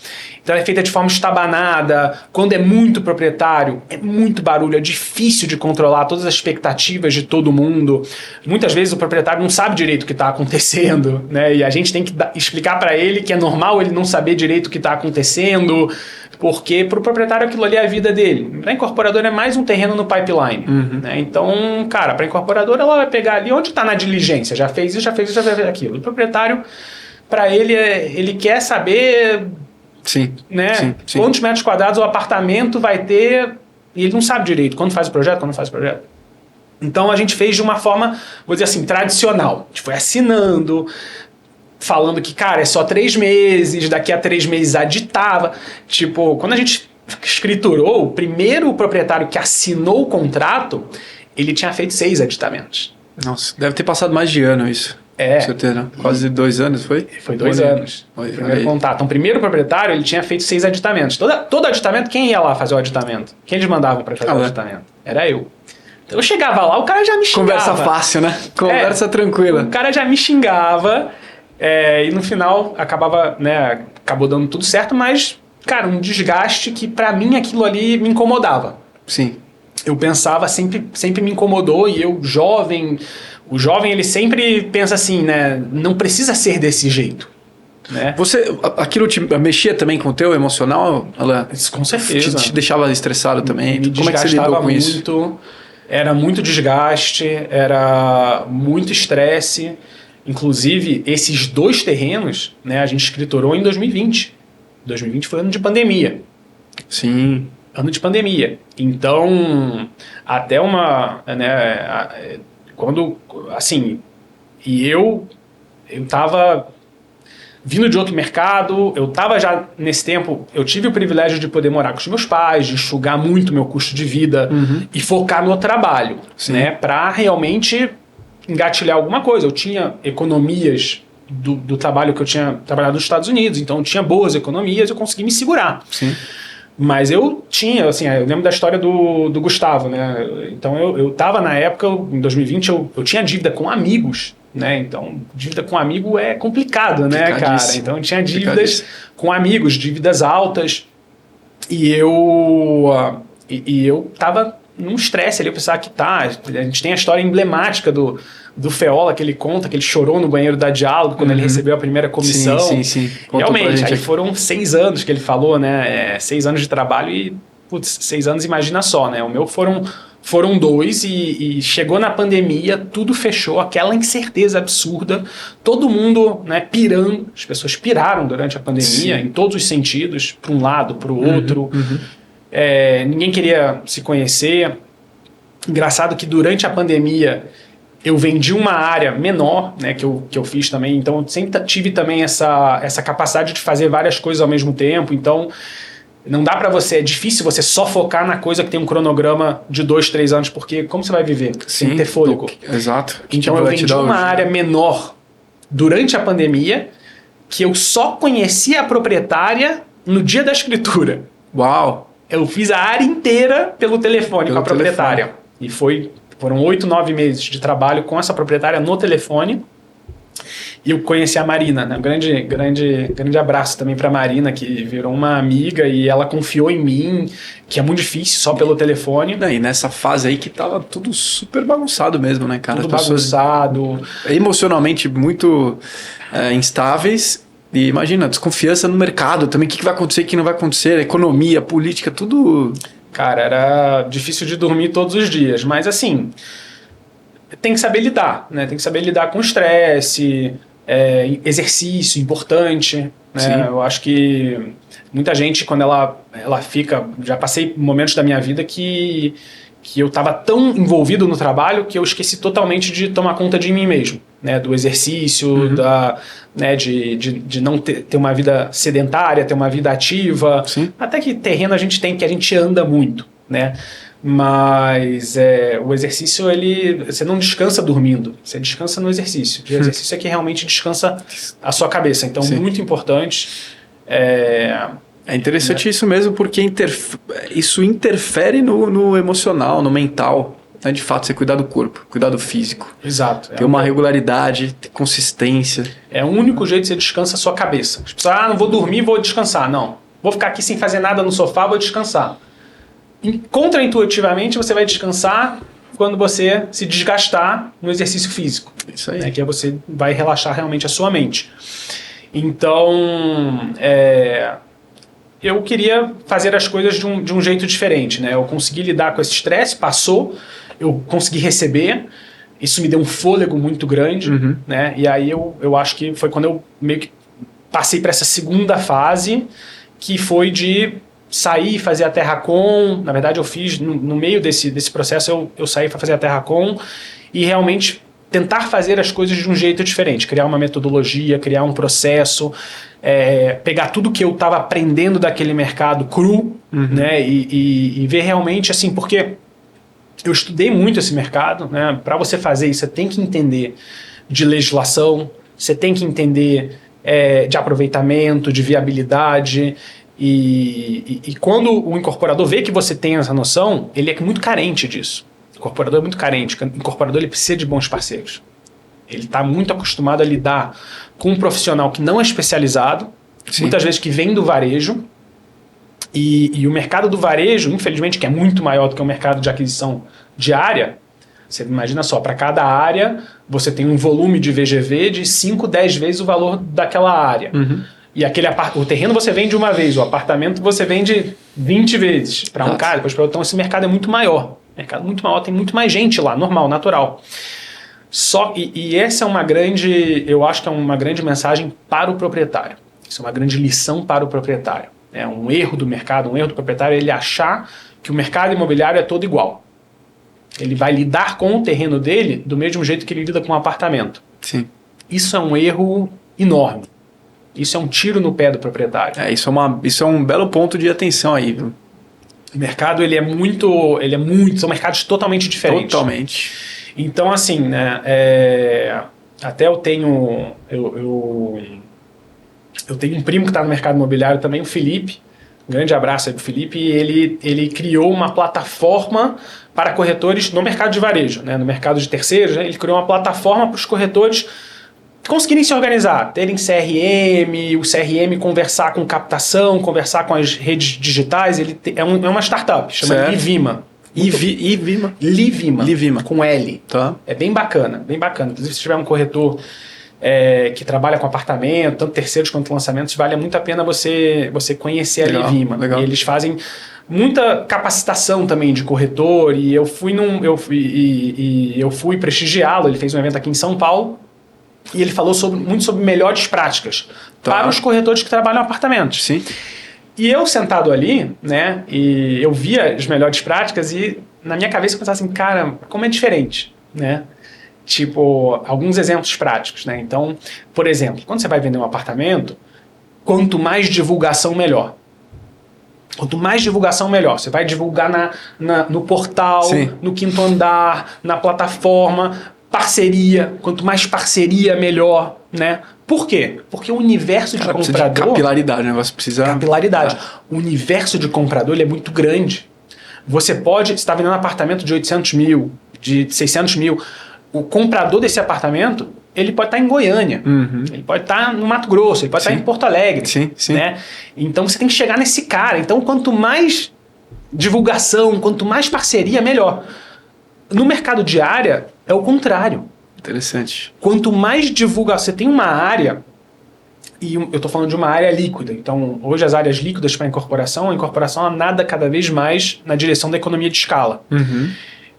Então ela é feita de forma estabanada. Quando é muito proprietário, é muito barulho, é difícil de controlar todas as expectativas de todo mundo. Muitas vezes o proprietário não sabe direito o que está acontecendo, né? E a gente tem que explicar para ele que é normal ele não saber direito o que está acontecendo, porque para o proprietário aquilo ali é a vida dele. Para a incorporadora é mais um terreno no pipeline. Né? Então, cara, para a incorporadora ela vai pegar ali onde está na diligência. Já fez isso, já fez aquilo. O proprietário, para ele, ele quer saber... Sim, né? sim. Quantos metros quadrados o apartamento vai ter, e ele não sabe direito quando faz o projeto, quando não faz o projeto. Então a gente fez de uma forma, vou dizer assim, tradicional. A gente foi assinando, falando que, cara, é só 3 meses, daqui a 3 meses aditava. Tipo, quando a gente escriturou, o primeiro proprietário que assinou o contrato, ele tinha feito 6 aditamentos. Nossa, deve ter passado mais de ano isso. Com certeza. Quase 2 anos, foi? Foi 2 anos. Primeiro contato. Então, o primeiro proprietário, ele tinha feito 6 aditamentos. Todo aditamento, quem ia lá fazer o aditamento? Quem eles mandavam para fazer o aditamento? Era eu. Então, eu chegava lá, o cara já me xingava. Conversa fácil, né? Conversa tranquila. O cara já me xingava, e no final acabou dando tudo certo, mas, cara, um desgaste que pra mim aquilo ali me incomodava. Sim. Eu pensava, sempre me incomodou, e eu, jovem... O jovem, ele sempre pensa assim, né? Não precisa ser desse jeito, né? Aquilo te mexia também com o teu emocional? Com certeza. Te deixava estressado também? Me Como é que você lidou com isso? Era muito desgaste, era muito estresse. Inclusive, esses 2 terrenos, né? A gente escriturou em 2020. 2020 foi ano de pandemia. Sim. Ano de pandemia. Então, até uma... né, quando, assim... E eu tava vindo de outro mercado, eu tava já nesse tempo, eu tive o privilégio de poder morar com os meus pais, de enxugar muito meu custo de vida e focar no trabalho, né? Para realmente engatilhar alguma coisa. Eu tinha economias do trabalho que eu tinha trabalhado nos Estados Unidos, então eu tinha boas economias, eu consegui me segurar. Sim. Mas eu tinha, assim, eu lembro da história do Gustavo, né? Então eu tava na época, em 2020, eu tinha dívida com amigos, né? Então, dívida com amigo é complicado, né, cara? Então eu tinha dívidas com amigos, dívidas altas, e eu tava num estresse ali, eu pensava que a gente tem a história emblemática do Feola, que ele conta que ele chorou no banheiro da Diálogo quando ele recebeu a primeira comissão. Sim. Realmente, aí foram 6 anos que ele falou, né? 6 anos de trabalho e, 6 anos, imagina só, né? O meu foram 2 e chegou na pandemia, tudo fechou, aquela incerteza absurda, todo mundo, né, pirando, as pessoas piraram durante a pandemia, em todos os sentidos, para um lado, para o outro. Ninguém queria se conhecer. Engraçado que durante a pandemia eu vendi uma área menor, né, que eu fiz também, então eu sempre tive também essa capacidade de fazer várias coisas ao mesmo tempo, então não dá para você, é difícil você só focar na coisa que tem um cronograma de 2, 3 anos, porque como você vai viver sem ter fôlego? Exato. Então eu vendi uma área menor durante a pandemia, que eu só conhecia a proprietária no dia da escritura. Uau! Eu fiz a área inteira pelo telefone com a proprietária. E foram 8, 9 meses de trabalho com essa proprietária no telefone. E eu conheci a Marina, né? Um grande abraço também para a Marina, que virou uma amiga e ela confiou em mim, que é muito difícil só pelo telefone. E nessa fase aí que tava tudo super bagunçado mesmo, né, cara? Tudo bagunçado. Emocionalmente muito instáveis. E imagina, desconfiança no mercado também. O que vai acontecer, o que não vai acontecer, economia, política, tudo... Cara, era difícil de dormir todos os dias. Mas assim, tem que saber lidar, né? Tem que saber lidar com estresse, exercício importante, né? Eu acho que muita gente, quando ela fica... Já passei momentos da minha vida que eu estava tão envolvido no trabalho que eu esqueci totalmente de tomar conta de mim mesmo, né? Do exercício, né? de não ter uma vida sedentária, ter uma vida ativa. Sim. Até que terreno a gente tem, que a gente anda muito, né? Mas o exercício, você não descansa dormindo, você descansa no exercício. O exercício é que realmente descansa a sua cabeça. Então, muito importante. É interessante isso mesmo, porque isso interfere no emocional, no mental. Né? De fato, você cuidar do corpo, cuidar do físico. Exato. Ter uma regularidade, ter consistência. É o único jeito que você descansa a sua cabeça. As pessoas, não vou dormir, vou descansar. Não, vou ficar aqui sem fazer nada no sofá, vou descansar. Contraintuitivamente, você vai descansar quando você se desgastar no exercício físico. Isso aí. Né? Que você vai relaxar realmente a sua mente. Então, eu queria fazer as coisas de um jeito diferente, né? Eu consegui lidar com esse estresse, passou, eu consegui receber, isso me deu um fôlego muito grande, né? E aí eu acho que foi quando eu meio que passei para essa segunda fase, que foi de sair e fazer a TerraCon. Na verdade, eu fiz, no meio desse processo, eu saí para fazer a TerraCon e realmente tentar fazer as coisas de um jeito diferente, criar uma metodologia, criar um processo, pegar tudo que eu estava aprendendo daquele mercado cru, né, e ver realmente assim, porque eu estudei muito esse mercado, né, para você fazer isso, você tem que entender de legislação, você tem que entender de aproveitamento, de viabilidade, e quando o incorporador vê que você tem essa noção, ele é muito carente disso. O incorporador é muito carente. O incorporador ele precisa de bons parceiros. Ele está muito acostumado a lidar com um profissional que não é especializado, muitas vezes que vem do varejo, e o mercado do varejo, infelizmente, que é muito maior do que o mercado de aquisição diária. Você imagina só, para cada área, você tem um volume de VGV de 5, 10 vezes o valor daquela área. E o terreno você vende uma vez, o apartamento você vende 20 vezes para um cara, depois para outro. Então esse mercado é muito maior. Mercado muito maior, tem muito mais gente lá, normal, natural. E essa é uma grande, eu acho que é uma grande mensagem para o proprietário. Isso é uma grande lição para o proprietário. É um erro do mercado, um erro do proprietário é ele achar que o mercado imobiliário é todo igual. Ele vai lidar com o terreno dele do mesmo jeito que ele lida com um apartamento. Sim. Isso é um erro enorme. Isso é um tiro no pé do proprietário. Isso é um belo ponto de atenção aí, viu? O mercado, são mercados totalmente diferentes. Totalmente. Então, assim, né, até eu tenho um primo que está no mercado imobiliário também, o Felipe. Um grande abraço aí pro Felipe. E ele criou uma plataforma para corretores no mercado de varejo, né, no mercado de terceiros. Né, ele criou uma plataforma para os corretores conseguirem se organizar, terem CRM, o CRM conversar com captação, conversar com as redes digitais. É uma startup, chama Livima. Livima, com L. Tá. É bem bacana, bem bacana. Inclusive, se tiver um corretor que trabalha com apartamento, tanto terceiros quanto lançamentos, vale muito a pena você conhecer a Livima. Legal. E eles fazem muita capacitação também de corretor, e eu fui prestigiá-lo. Ele fez um evento aqui em São Paulo, e ele falou muito sobre melhores práticas para os corretores que trabalham em apartamentos. Sim. E eu sentado ali, né, e eu via as melhores práticas e na minha cabeça eu pensava assim, cara, como é diferente, né? Tipo, alguns exemplos práticos, né? Então, por exemplo, quando você vai vender um apartamento, quanto mais divulgação, melhor. Quanto mais divulgação, melhor. Você vai divulgar no portal, Sim. no quinto andar, na plataforma, parceria. Quanto mais parceria, melhor, né? Por quê? Porque o universo de comprador... De capilaridade, o negócio precisa... Capilaridade. O universo de comprador ele é muito grande. Você está vendendo um apartamento de 800 mil, de 600 mil. O comprador desse apartamento, ele pode estar em Goiânia, ele pode estar no Mato Grosso, ele pode estar em Porto Alegre. Sim. Né? Então você tem que chegar nesse cara. Então quanto mais divulgação, quanto mais parceria, melhor. No mercado de área, é o contrário. Interessante. Quanto mais divulgação... Você tem uma área, e eu estou falando de uma área líquida. Então, hoje as áreas líquidas para a incorporação nada cada vez mais na direção da economia de escala.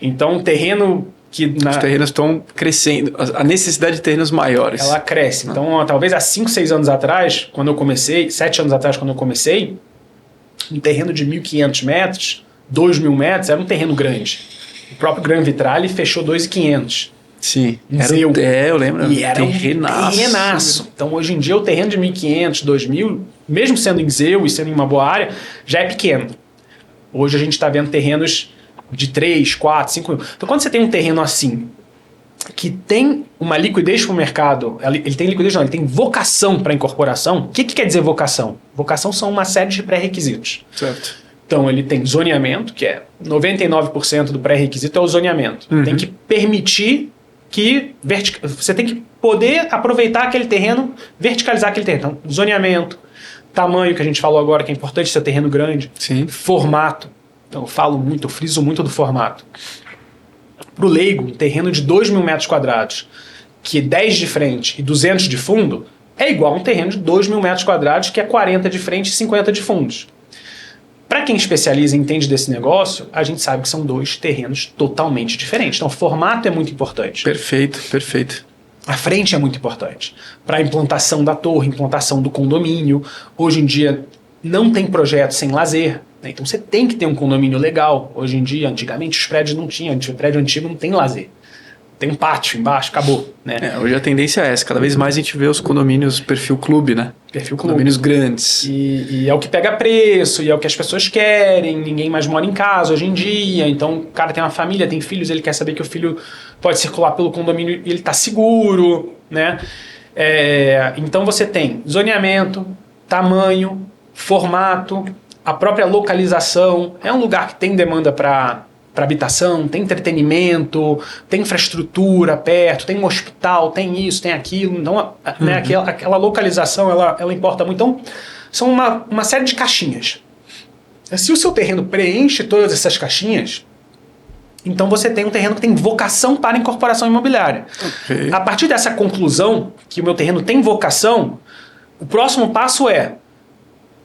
Então, o terreno... Os terrenos estão crescendo, a necessidade de terrenos maiores. Ela cresce. Então, talvez há 5, 6 anos atrás, quando eu comecei, 7 anos atrás, quando eu comecei, um terreno de 1.500 metros, 2.000 metros, era um terreno grande. O próprio Gran Vitrale fechou 2.500. Sim. Eu lembro. E era um terrenaço. Então, hoje em dia, o terreno de 1.500, 2.000, mesmo sendo em Zeu e sendo em uma boa área, já é pequeno. Hoje a gente está vendo terrenos de 3, 4, 5 mil. Então, quando você tem um terreno assim, que tem uma liquidez para o mercado, ele tem liquidez não, ele tem vocação para incorporação. O que quer dizer vocação? Vocação são uma série de pré-requisitos. Certo. Então, ele tem zoneamento, que é 99% do pré-requisito é o zoneamento. Tem que permitir que... Você tem que poder aproveitar aquele terreno, verticalizar aquele terreno. Então, zoneamento, tamanho, que a gente falou agora, que é importante ser terreno grande. Sim. Formato. Então, eu friso muito do formato. Para o leigo, um terreno de 2.000 metros quadrados, que é 10 de frente e 200 de fundo, é igual a um terreno de 2.000 metros quadrados, que é 40 de frente e 50 de fundos. Para quem especializa e entende desse negócio, a gente sabe que são 2 terrenos totalmente diferentes. Então, o formato é muito importante. Perfeito. A frente é muito importante. Para a implantação da torre, implantação do condomínio. Hoje em dia, não tem projeto sem lazer. Então você tem que ter um condomínio legal. Hoje em dia, antigamente os prédios não tinham. O prédio antigo não tem lazer. Tem um pátio embaixo, acabou. Né? Hoje a tendência é essa. Cada vez mais a gente vê os condomínios perfil clube, né? Perfil clube. Condomínios grandes. E é o que pega preço, e é o que as pessoas querem. Ninguém mais mora em casa hoje em dia. Então o cara tem uma família, tem filhos, ele quer saber que o filho pode circular pelo condomínio e ele está seguro. Né? Então você tem zoneamento, tamanho, formato, a própria localização. É um lugar que tem demanda para habitação, tem entretenimento, tem infraestrutura perto, tem um hospital, tem isso, tem aquilo. Então, né, aquela localização, ela importa muito. Então, são uma série de caixinhas. Se o seu terreno preenche todas essas caixinhas, então você tem um terreno que tem vocação para incorporação imobiliária. Okay. A partir dessa conclusão, que o meu terreno tem vocação, o próximo passo é: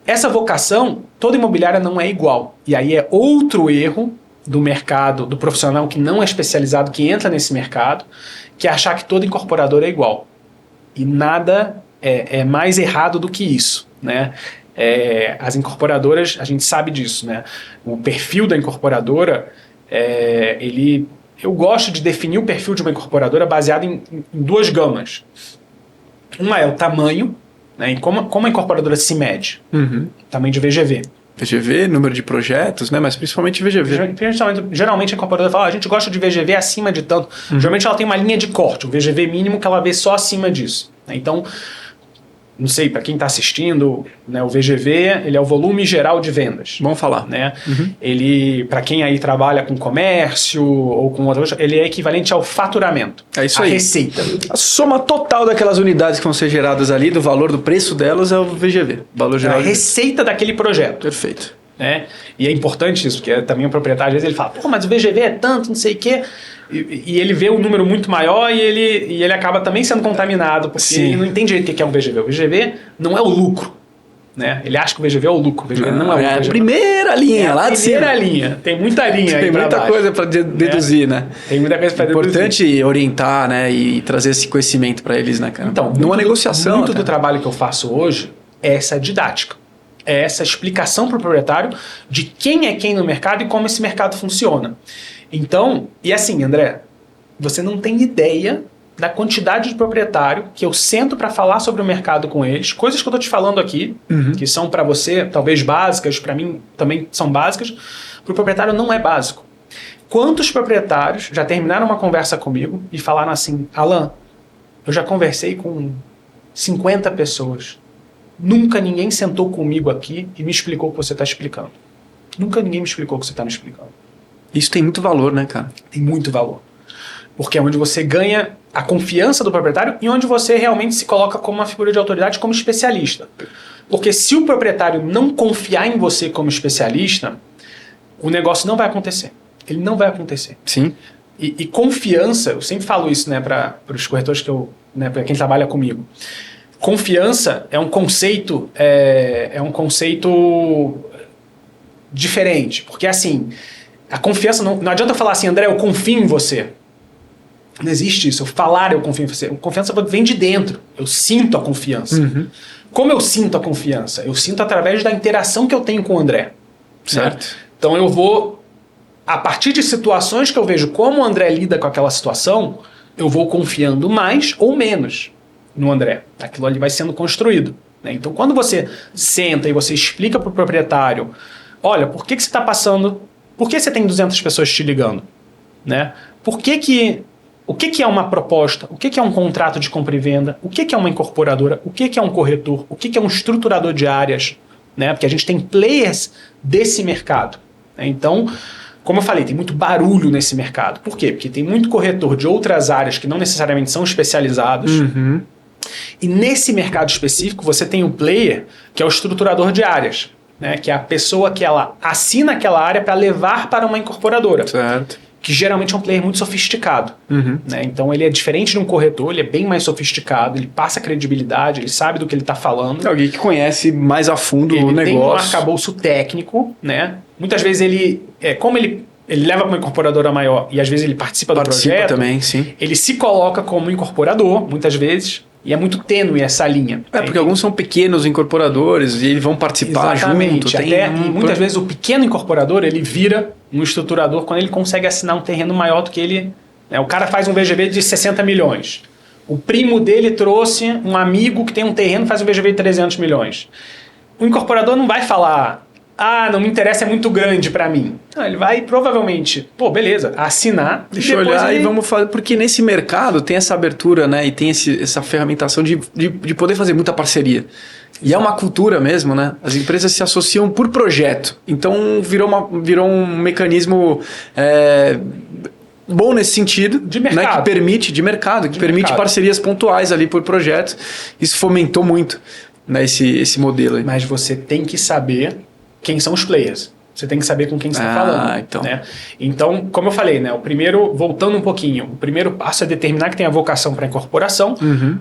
essa vocação, toda imobiliária não é igual. E aí é outro erro do mercado, do profissional que não é especializado, que entra nesse mercado, que é achar que todo incorporador é igual. E nada é mais errado do que isso, né? As incorporadoras, a gente sabe disso, né? O perfil da incorporadora, eu gosto de definir o perfil de uma incorporadora baseado em duas gamas. Uma é o tamanho, né? E como a incorporadora se mede? Tamanho de VGV. VGV, número de projetos, né? Mas principalmente VGV. Geralmente a incorporadora fala, a gente gosta de VGV acima de tanto. Geralmente ela tem uma linha de corte, o VGV mínimo que ela vê só acima disso. Então, não sei, para quem está assistindo, né, o VGV, ele é o volume geral de vendas. Vamos falar. Né? Ele, para quem aí trabalha com comércio ou com outras, ele é equivalente ao faturamento. É isso aí. A receita. A soma total daquelas unidades que vão ser geradas ali, do valor do preço delas, é o VGV. Valor geral. A receita daquele projeto. Perfeito. Né? E é importante isso, porque também o proprietário, às vezes, ele fala, pô, mas o VGV é tanto, não sei o quê. E ele vê um número muito maior e ele acaba também sendo contaminado, porque ele não entende o que é um VGV. O VGV não é o lucro. Né? Ele acha que o VGV é o lucro. O VGV não é o lucro. É a primeira linha, lá de cima. Primeira linha. Tem muita linha aí. Tem muita coisa para deduzir, né? Tem muita coisa para deduzir. Importante orientar, né? E trazer esse conhecimento para eles, né, cara? Então, numa negociação. Muito do trabalho que eu faço hoje é essa didática. É essa explicação para o proprietário de quem é quem no mercado e como esse mercado funciona. Então, e assim, André, você não tem ideia da quantidade de proprietário que eu sento para falar sobre o mercado com eles, coisas que eu estou te falando aqui, que são para você talvez básicas, para mim também são básicas, para o proprietário não é básico. Quantos proprietários já terminaram uma conversa comigo e falaram assim, Alan, eu já conversei com 50 pessoas, nunca ninguém sentou comigo aqui e me explicou o que você está explicando. Nunca ninguém me explicou o que você está me explicando. Isso tem muito valor, né, cara? Tem muito valor. Porque é onde você ganha a confiança do proprietário e onde você realmente se coloca como uma figura de autoridade, como especialista. Porque se o proprietário não confiar em você como especialista, o negócio não vai acontecer. Ele não vai acontecer. Sim. E confiança, eu sempre falo isso, né, para os corretores para quem trabalha comigo. Confiança é um conceito diferente. Porque assim, a confiança não adianta eu falar assim, André, eu confio em você. Não existe isso. Eu falar eu confio em você. A confiança vem de dentro. Eu sinto a confiança. Como eu sinto a confiança? Eu sinto através da interação que eu tenho com o André. Certo. Né? Então eu vou, a partir de situações que eu vejo como o André lida com aquela situação, eu vou confiando mais ou menos no André. Aquilo ali vai sendo construído. Né? Então quando você senta e você explica para o proprietário, olha, por que você está passando... Por que você tem 200 pessoas te ligando? Né? O que é uma proposta? O que é um contrato de compra e venda? O que é uma incorporadora? O que é um corretor? O que é um estruturador de áreas? Né? Porque a gente tem players desse mercado. Né? Então, como eu falei, tem muito barulho nesse mercado. Por quê? Porque tem muito corretor de outras áreas que não necessariamente são especializados. E nesse mercado específico, você tem o player que é o estruturador de áreas. Né? Que é a pessoa que ela assina aquela área para levar para uma incorporadora. Certo. Que geralmente é um player muito sofisticado. Né? Então ele é diferente de um corretor, ele é bem mais sofisticado, ele passa credibilidade, ele sabe do que ele está falando. É alguém que conhece mais a fundo o negócio. Ele tem um arcabouço técnico, né? Muitas vezes como ele leva para uma incorporadora maior e às vezes ele participa do projeto. Também, sim. Ele se coloca como incorporador, muitas vezes, e é muito tênue essa linha. Porque alguns são pequenos incorporadores e eles vão participar junto. E muitas vezes o pequeno incorporador, ele vira um estruturador quando ele consegue assinar um terreno maior do que ele... Né? O cara faz um VGV de 60 milhões. O primo dele trouxe um amigo que tem um terreno e faz um VGV de 300 milhões. O incorporador não vai falar... não me interessa, é muito grande para mim. Não, ele vai provavelmente, beleza, assinar. Deixa eu olhar e vamos fazer. Porque nesse mercado tem essa abertura, né? E tem essa ferramentação de poder fazer muita parceria. E é uma cultura mesmo, né? As empresas se associam por projeto. Então virou um mecanismo bom nesse sentido. De mercado. Né? Que permite parcerias pontuais ali por projeto. Isso fomentou muito, né? Esse modelo aí. Mas você tem que saber quem são os players. Você tem que saber com quem você está falando. Então. Né? Então, como eu falei, né? Voltando um pouquinho, o primeiro passo é determinar que tem a vocação para a incorporação.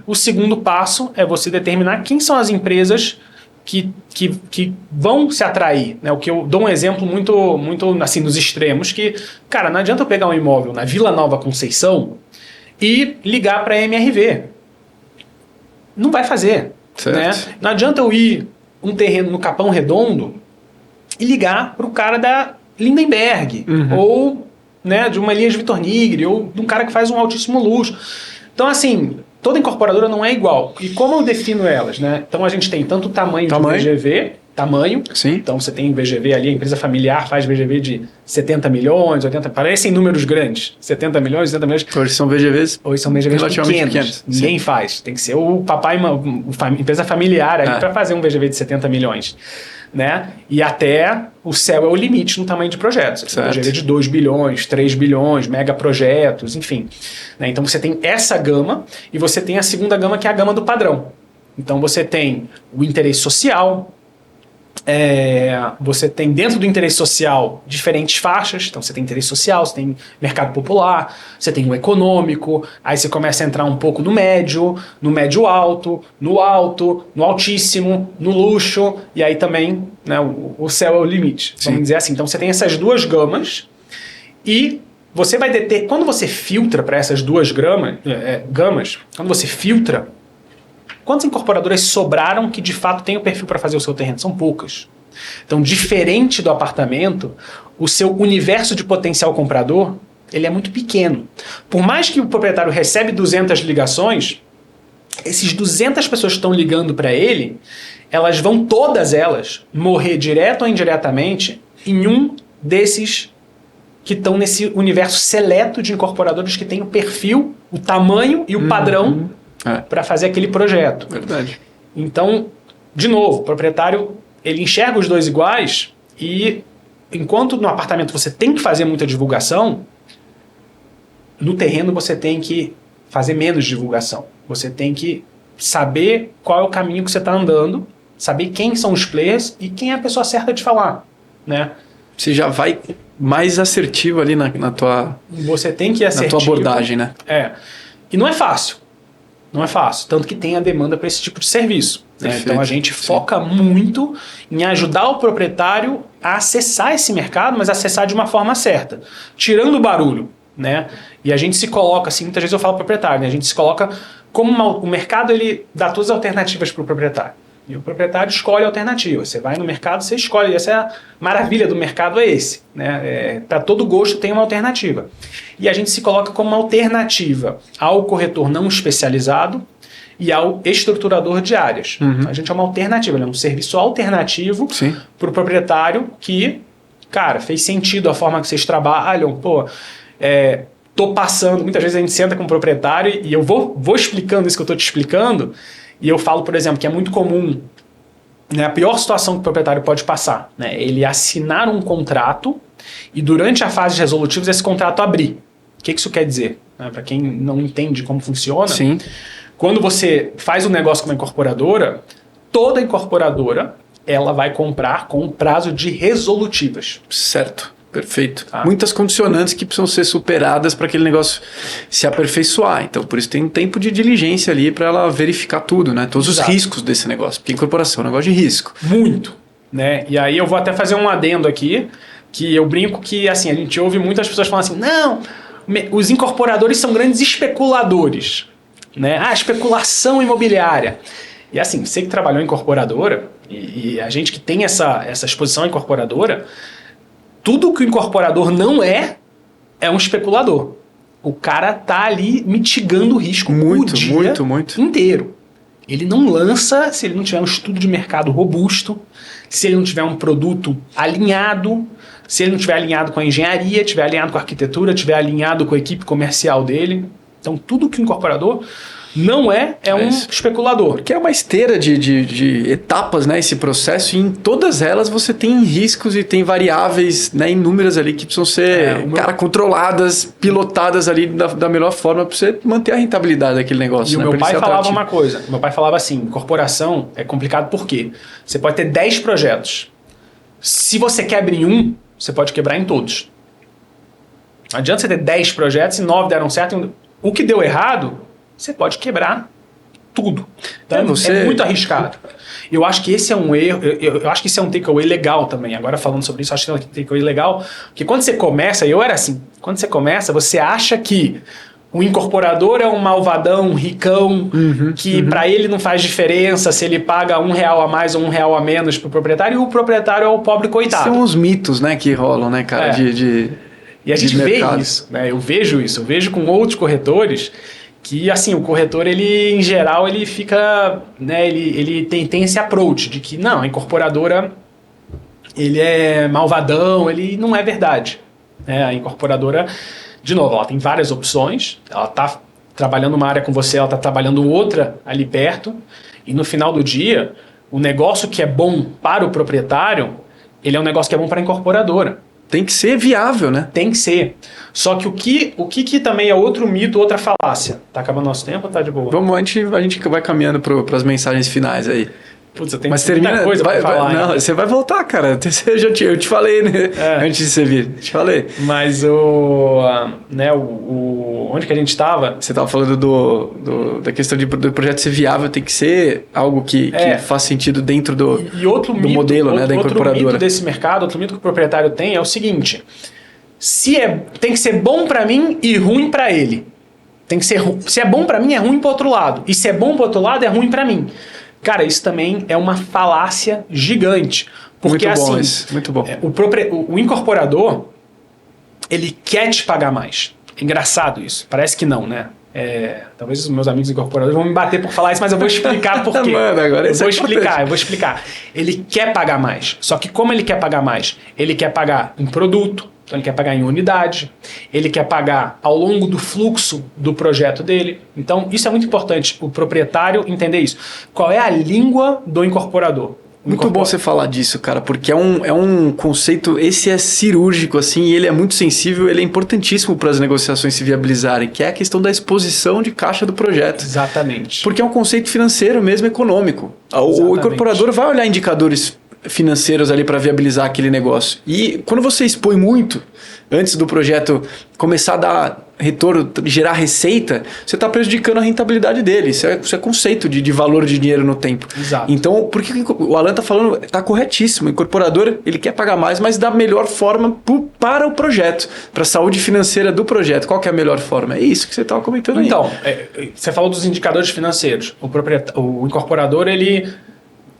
O segundo passo é você determinar quem são as empresas que vão se atrair. Né? O que eu dou um exemplo muito, muito assim, nos extremos, que, cara, não adianta eu pegar um imóvel na Vila Nova Conceição e ligar para a MRV. não vai fazer. Né? Não adianta eu ir um terreno no Capão Redondo e ligar para o cara da Lindenberg, ou, né, de uma Elias Vitor Nigri, ou de um cara que faz um altíssimo luxo. Então, assim, toda incorporadora não é igual. E como eu defino elas? Né? Então, a gente tem tanto o tamanho de VGV, Sim. Então, você tem VGV ali, a empresa familiar faz VGV de 70 milhões, 80... Parecem números grandes. 70 milhões, 80 milhões. Hoje são VGVs pequenos. Ninguém faz. Tem que ser o papai, empresa familiar aí para fazer um VGV de 70 milhões. Né? E até o céu é o limite no tamanho de projetos. Você tem VGV de 2 bilhões, 3 bilhões, megaprojetos, enfim. Né? Então, você tem essa gama e você tem a segunda gama, que é a gama do padrão. Então, você tem o interesse social... você tem dentro do interesse social diferentes faixas. Então você tem interesse social, você tem mercado popular, você tem o econômico, aí você começa a entrar um pouco no médio alto, no altíssimo, no luxo, e aí também, né, o céu é o limite, vamos dizer assim. Então você tem essas duas gamas e você vai deter, quando você filtra para essas duas gamas, quando você filtra, quantas incorporadoras sobraram que de fato têm o perfil para fazer o seu terreno? São poucas. Então, diferente do apartamento, o seu universo de potencial comprador, ele é muito pequeno. Por mais que o proprietário recebe 200 ligações, esses 200 pessoas que estão ligando para ele, elas vão, todas elas, morrer direto ou indiretamente em um desses que estão nesse universo seleto de incorporadores que tem o perfil, o tamanho e o padrão para fazer aquele projeto. Verdade. Então, de novo, o proprietário, ele enxerga os dois iguais e, enquanto no apartamento você tem que fazer muita divulgação, no terreno você tem que fazer menos divulgação. Você tem que saber qual é o caminho que você está andando, saber quem são os players e quem é a pessoa certa de falar, né? Você já vai mais assertivo ali na tua... Você tem que ir assertivo. Na tua abordagem, né? E não é fácil. Não é fácil, tanto que tem a demanda para esse tipo de serviço. Né? Então a gente foca muito em ajudar o proprietário a acessar esse mercado, mas acessar de uma forma certa, tirando o barulho. Né? E a gente se coloca, assim, muitas vezes eu falo para o proprietário, né? A gente se coloca como o mercado, ele dá todas as alternativas para o proprietário. E o proprietário escolhe a alternativa. Você vai no mercado, você escolhe. Essa é a maravilha do mercado, é esse. Né? Para todo gosto tem uma alternativa. E a gente se coloca como uma alternativa ao corretor não especializado e ao estruturador de áreas. A gente é uma alternativa, é um serviço alternativo para o proprietário que, cara, fez sentido a forma que vocês trabalham. Tô passando, muitas vezes a gente senta com o proprietário e eu vou explicando isso que eu estou te explicando. E eu falo, por exemplo, que é muito comum, né, a pior situação que o proprietário pode passar, né, ele assinar um contrato e durante a fase de resolutivos esse contrato abrir. O que isso quer dizer? Né, para quem não entende como funciona, quando você faz um negócio com uma incorporadora, toda incorporadora ela vai comprar com um prazo de resolutivas. Certo. Perfeito. Muitas condicionantes que precisam ser superadas para aquele negócio se aperfeiçoar. Então, por isso tem um tempo de diligência ali para ela verificar tudo, né? Todos os riscos desse negócio. Porque incorporação é um negócio de risco. Muito. Né? E aí eu vou até fazer um adendo aqui, que eu brinco que assim, a gente ouve muitas pessoas falando assim, não, os incorporadores são grandes especuladores. Né? Especulação imobiliária. E assim, você que trabalhou em incorporadora, e a gente que tem essa exposição à incorporadora, tudo que o incorporador não é um especulador. O cara tá ali mitigando o risco o dia inteiro. Ele não lança se ele não tiver um estudo de mercado robusto, se ele não tiver um produto alinhado, se ele não tiver alinhado com a engenharia, tiver alinhado com a arquitetura, tiver alinhado com a equipe comercial dele. Então, tudo que o incorporador não é um especulador. Porque é uma esteira de etapas, né, esse processo, e em todas elas você tem riscos e tem variáveis, né, inúmeras ali que precisam ser controladas, pilotadas ali da melhor forma para você manter a rentabilidade daquele negócio. E o meu pai falava uma coisa, meu pai falava assim, corporação é complicado por quê? Você pode ter 10 projetos. Se você quebra em um, você pode quebrar em todos. Não adianta você ter 10 projetos e 9 deram certo. O que deu errado, você pode quebrar tudo. Então, é muito arriscado. Eu acho que esse é um erro, eu acho que esse é um takeaway legal também. Agora falando sobre isso, eu acho que é um takeaway legal, porque quando você começa, eu era assim, quando você começa, você acha que O incorporador é um malvadão, um ricão, que para ele não faz diferença se ele paga R$1 a mais ou R$1 a menos pro proprietário, e o proprietário é o pobre coitado. São os mitos, né, que rolam, né, cara, E a gente vê isso, né? Eu vejo com outros corretores que, assim, o corretor, ele, em geral, ele fica, né, ele tem esse approach de que, não, a incorporadora, ele é malvadão, ele não é verdade. A incorporadora, de novo, ela tem várias opções, ela está trabalhando uma área com você, ela está trabalhando outra ali perto, e no final do dia, o negócio que é bom para o proprietário, ele é um negócio que é bom para a incorporadora. Tem que ser viável, né? Tem que ser. Só que o que também é outro mito, outra falácia. Tá acabando nosso tempo ou tá de boa? Vamos, a gente vai caminhando para as mensagens finais aí. Putz, eu tenho Mas termina, coisa pra falar. Não, você vai voltar, cara. Eu te falei, né? Antes de você vir. Te falei. Mas onde que a gente estava? Você estava falando da questão do projeto ser viável, tem que ser algo que faz sentido dentro do modelo, né, da incorporadora. Outro mito desse mercado, outro mito que o proprietário tem é o seguinte: tem que ser bom para mim e ruim para ele. Tem que ser, se é bom para mim, é ruim para outro lado. E se é bom para outro lado, é ruim para mim. Cara, isso também é uma falácia gigante. Porque, muito bom assim, isso, muito bom. O incorporador, ele quer te pagar mais. É engraçado isso. Parece que não, né? Talvez os meus amigos incorporadores vão me bater por falar isso, mas eu vou explicar por quê. Mano, agora eu vou explicar. Ele quer pagar mais. Só que como ele quer pagar mais? Ele quer pagar em produto, então ele quer pagar em unidade, ele quer pagar ao longo do fluxo do projeto dele. Então isso é muito importante, o proprietário entender isso. Qual é a língua do incorporador? Muito bom você falar disso, cara, porque é um conceito, esse é cirúrgico, assim, e ele é muito sensível, ele é importantíssimo para as negociações se viabilizarem, que é a questão da exposição de caixa do projeto. Exatamente. Porque é um conceito financeiro mesmo, econômico. O incorporador vai olhar indicadores financeiros ali para viabilizar aquele negócio. E quando você expõe muito, antes do projeto começar a dar retorno, gerar receita, você está prejudicando a rentabilidade dele. Isso é conceito de valor de dinheiro no tempo. Exato. Então, por que o Alan está falando? Está corretíssimo. O incorporador, ele quer pagar mais, mas da melhor forma para o projeto, para a saúde financeira do projeto. Qual que é a melhor forma? É isso que você estava comentando aí. Então, você falou dos indicadores financeiros. O incorporador, ele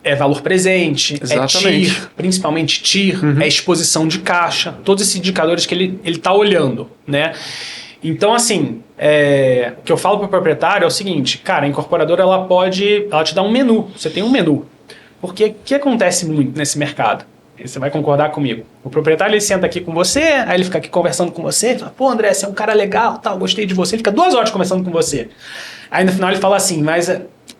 é valor presente, exatamente, é TIR, principalmente TIR, é exposição de caixa, todos esses indicadores que ele está olhando, né? Então, assim, o que eu falo para o proprietário é o seguinte, cara, a incorporadora ela te dá um menu, você tem um menu. Porque o que acontece muito nesse mercado? Você vai concordar comigo. O proprietário, ele senta aqui com você, aí ele fica aqui conversando com você, fala, pô, André, você é um cara legal, tal, gostei de você, ele fica 2 horas conversando com você. Aí no final ele fala assim, mas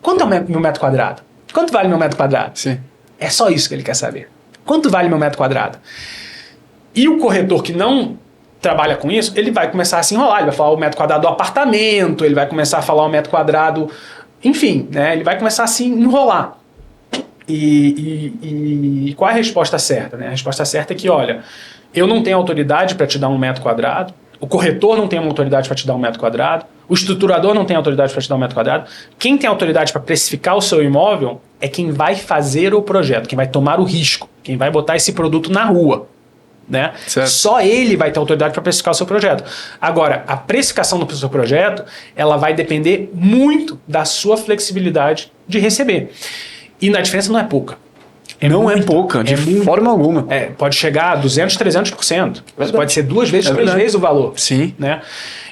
quanto é o meu metro quadrado? Quanto vale meu metro quadrado? Sim. É só isso que ele quer saber. Quanto vale meu metro quadrado? E o corretor que não trabalha com isso, ele vai começar a se enrolar, ele vai falar o metro quadrado do apartamento, ele vai começar a falar o metro quadrado, enfim, né? Ele vai começar a se enrolar. E qual é a resposta certa? Né? A resposta certa é que, olha, eu não tenho autoridade para te dar um metro quadrado, o corretor não tem uma autoridade para te dar um metro quadrado, o estruturador não tem autoridade para te dar um metro quadrado. Quem tem autoridade para precificar o seu imóvel é quem vai fazer o projeto, quem vai tomar o risco, quem vai botar esse produto na rua. Né? Só ele vai ter autoridade para precificar o seu projeto. Agora, a precificação do seu projeto, ela vai depender muito da sua flexibilidade de receber. E a diferença não é pouca. Não é pouca, de forma alguma. Pode chegar a 200%, 300%. Pode ser 2 vezes, 3 vezes o valor. Sim. Né?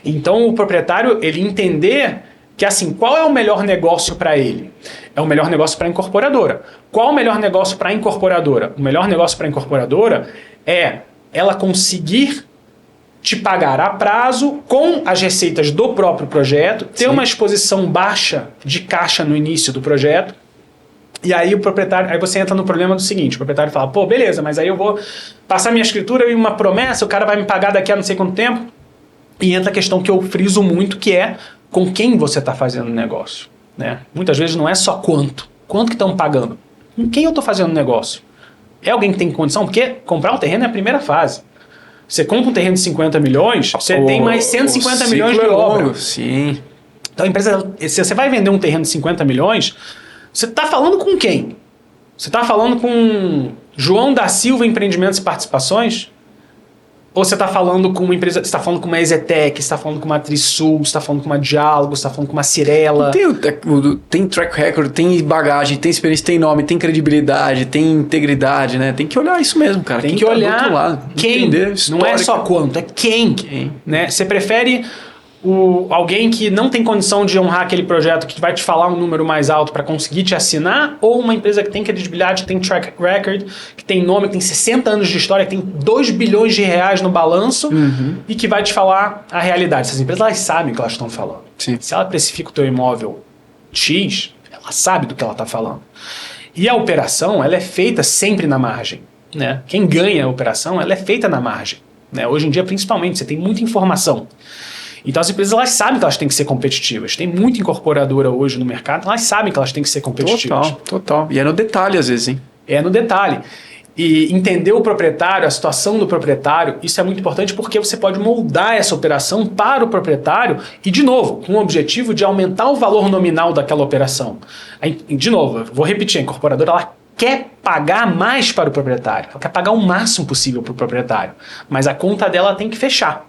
Então, o proprietário, ele entender que, assim, qual é o melhor negócio para ele? É o melhor negócio para a incorporadora. Qual é o melhor negócio para a incorporadora? O melhor negócio para a incorporadora é ela conseguir te pagar a prazo com as receitas do próprio projeto, ter uma exposição baixa de caixa no início do projeto. E aí o proprietário, aí você entra no problema do seguinte, o proprietário fala, pô, beleza, mas aí eu vou passar minha escritura e uma promessa, o cara vai me pagar daqui a não sei quanto tempo. E entra a questão que eu friso muito, que é com quem você está fazendo o negócio. Né? Muitas vezes não é só quanto que estão pagando, com quem eu estou fazendo o negócio. É alguém que tem condição? Porque comprar um terreno é a primeira fase. Você compra um terreno de 50 milhões, você tem mais 150 milhões de obra. Sim. Então a empresa, se você vai vender um terreno de 50 milhões, você está falando com quem? Você está falando com João da Silva Empreendimentos e Participações? Ou você está falando com uma empresa, você está falando com uma Exetec, você está falando com uma Trisul, você está falando com uma Diálogo, você está falando com uma Cirela. Tem track record, tem bagagem, tem experiência, tem nome, tem credibilidade, tem integridade, né? Tem que olhar isso mesmo, cara. Tem que olhar tá do outro lado, quem, não é só quanto, é quem. Né? Você prefere alguém que não tem condição de honrar aquele projeto, que vai te falar um número mais alto para conseguir te assinar, ou uma empresa que tem credibilidade, que tem track record, que tem nome, que tem 60 anos de história, que tem 2 bilhões de reais no balanço e que vai te falar a realidade. Essas empresas, elas sabem o que elas estão falando. Sim. Se ela precifica o teu imóvel X, ela sabe do que ela está falando. E a operação, ela é feita sempre na margem. Né? Quem ganha a operação, ela é feita na margem. Né? Hoje em dia, principalmente, você tem muita informação. Então as empresas, elas sabem que elas têm que ser competitivas. Tem muita incorporadora hoje no mercado, elas sabem que elas têm que ser competitivas. Total. E é no detalhe às vezes, hein? É no detalhe. E entender o proprietário, a situação do proprietário, isso é muito importante porque você pode moldar essa operação para o proprietário e, de novo, com o objetivo de aumentar o valor nominal daquela operação. De novo, vou repetir, a incorporadora, ela quer pagar mais para o proprietário, ela quer pagar o máximo possível para o proprietário, mas a conta dela tem que fechar.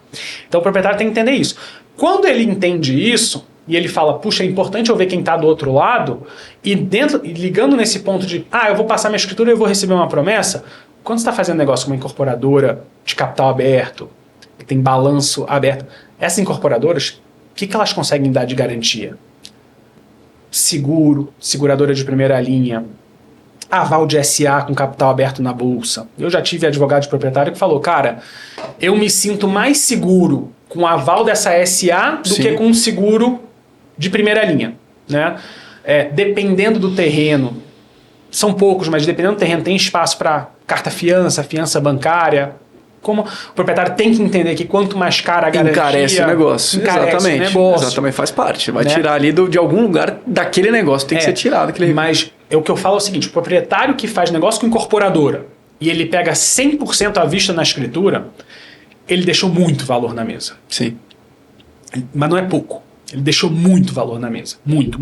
Então o proprietário tem que entender isso. Quando ele entende isso, e ele fala, puxa, é importante eu ver quem está do outro lado, e ligando nesse ponto de, eu vou passar minha escritura e eu vou receber uma promessa, quando você está fazendo negócio com uma incorporadora de capital aberto, que tem balanço aberto, essas incorporadoras, o que elas conseguem dar de garantia? Seguro, seguradora de primeira linha, aval de SA com capital aberto na bolsa. Eu já tive advogado de proprietário que falou, cara, eu me sinto mais seguro com o aval dessa SA do que com um seguro de primeira linha. Né? Dependendo do terreno, são poucos, mas dependendo do terreno, tem espaço para carta-fiança, fiança bancária. Como o proprietário tem que entender que quanto mais cara a garantia... Encarece o negócio. Exatamente, faz parte. Vai tirar ali de algum lugar daquele negócio. Tem que ser tirado. Mas o que eu falo é o seguinte, o proprietário que faz negócio com incorporadora e ele pega 100% à vista na escritura, ele deixou muito valor na mesa. Sim. Mas não é pouco. Ele deixou muito valor na mesa. Muito.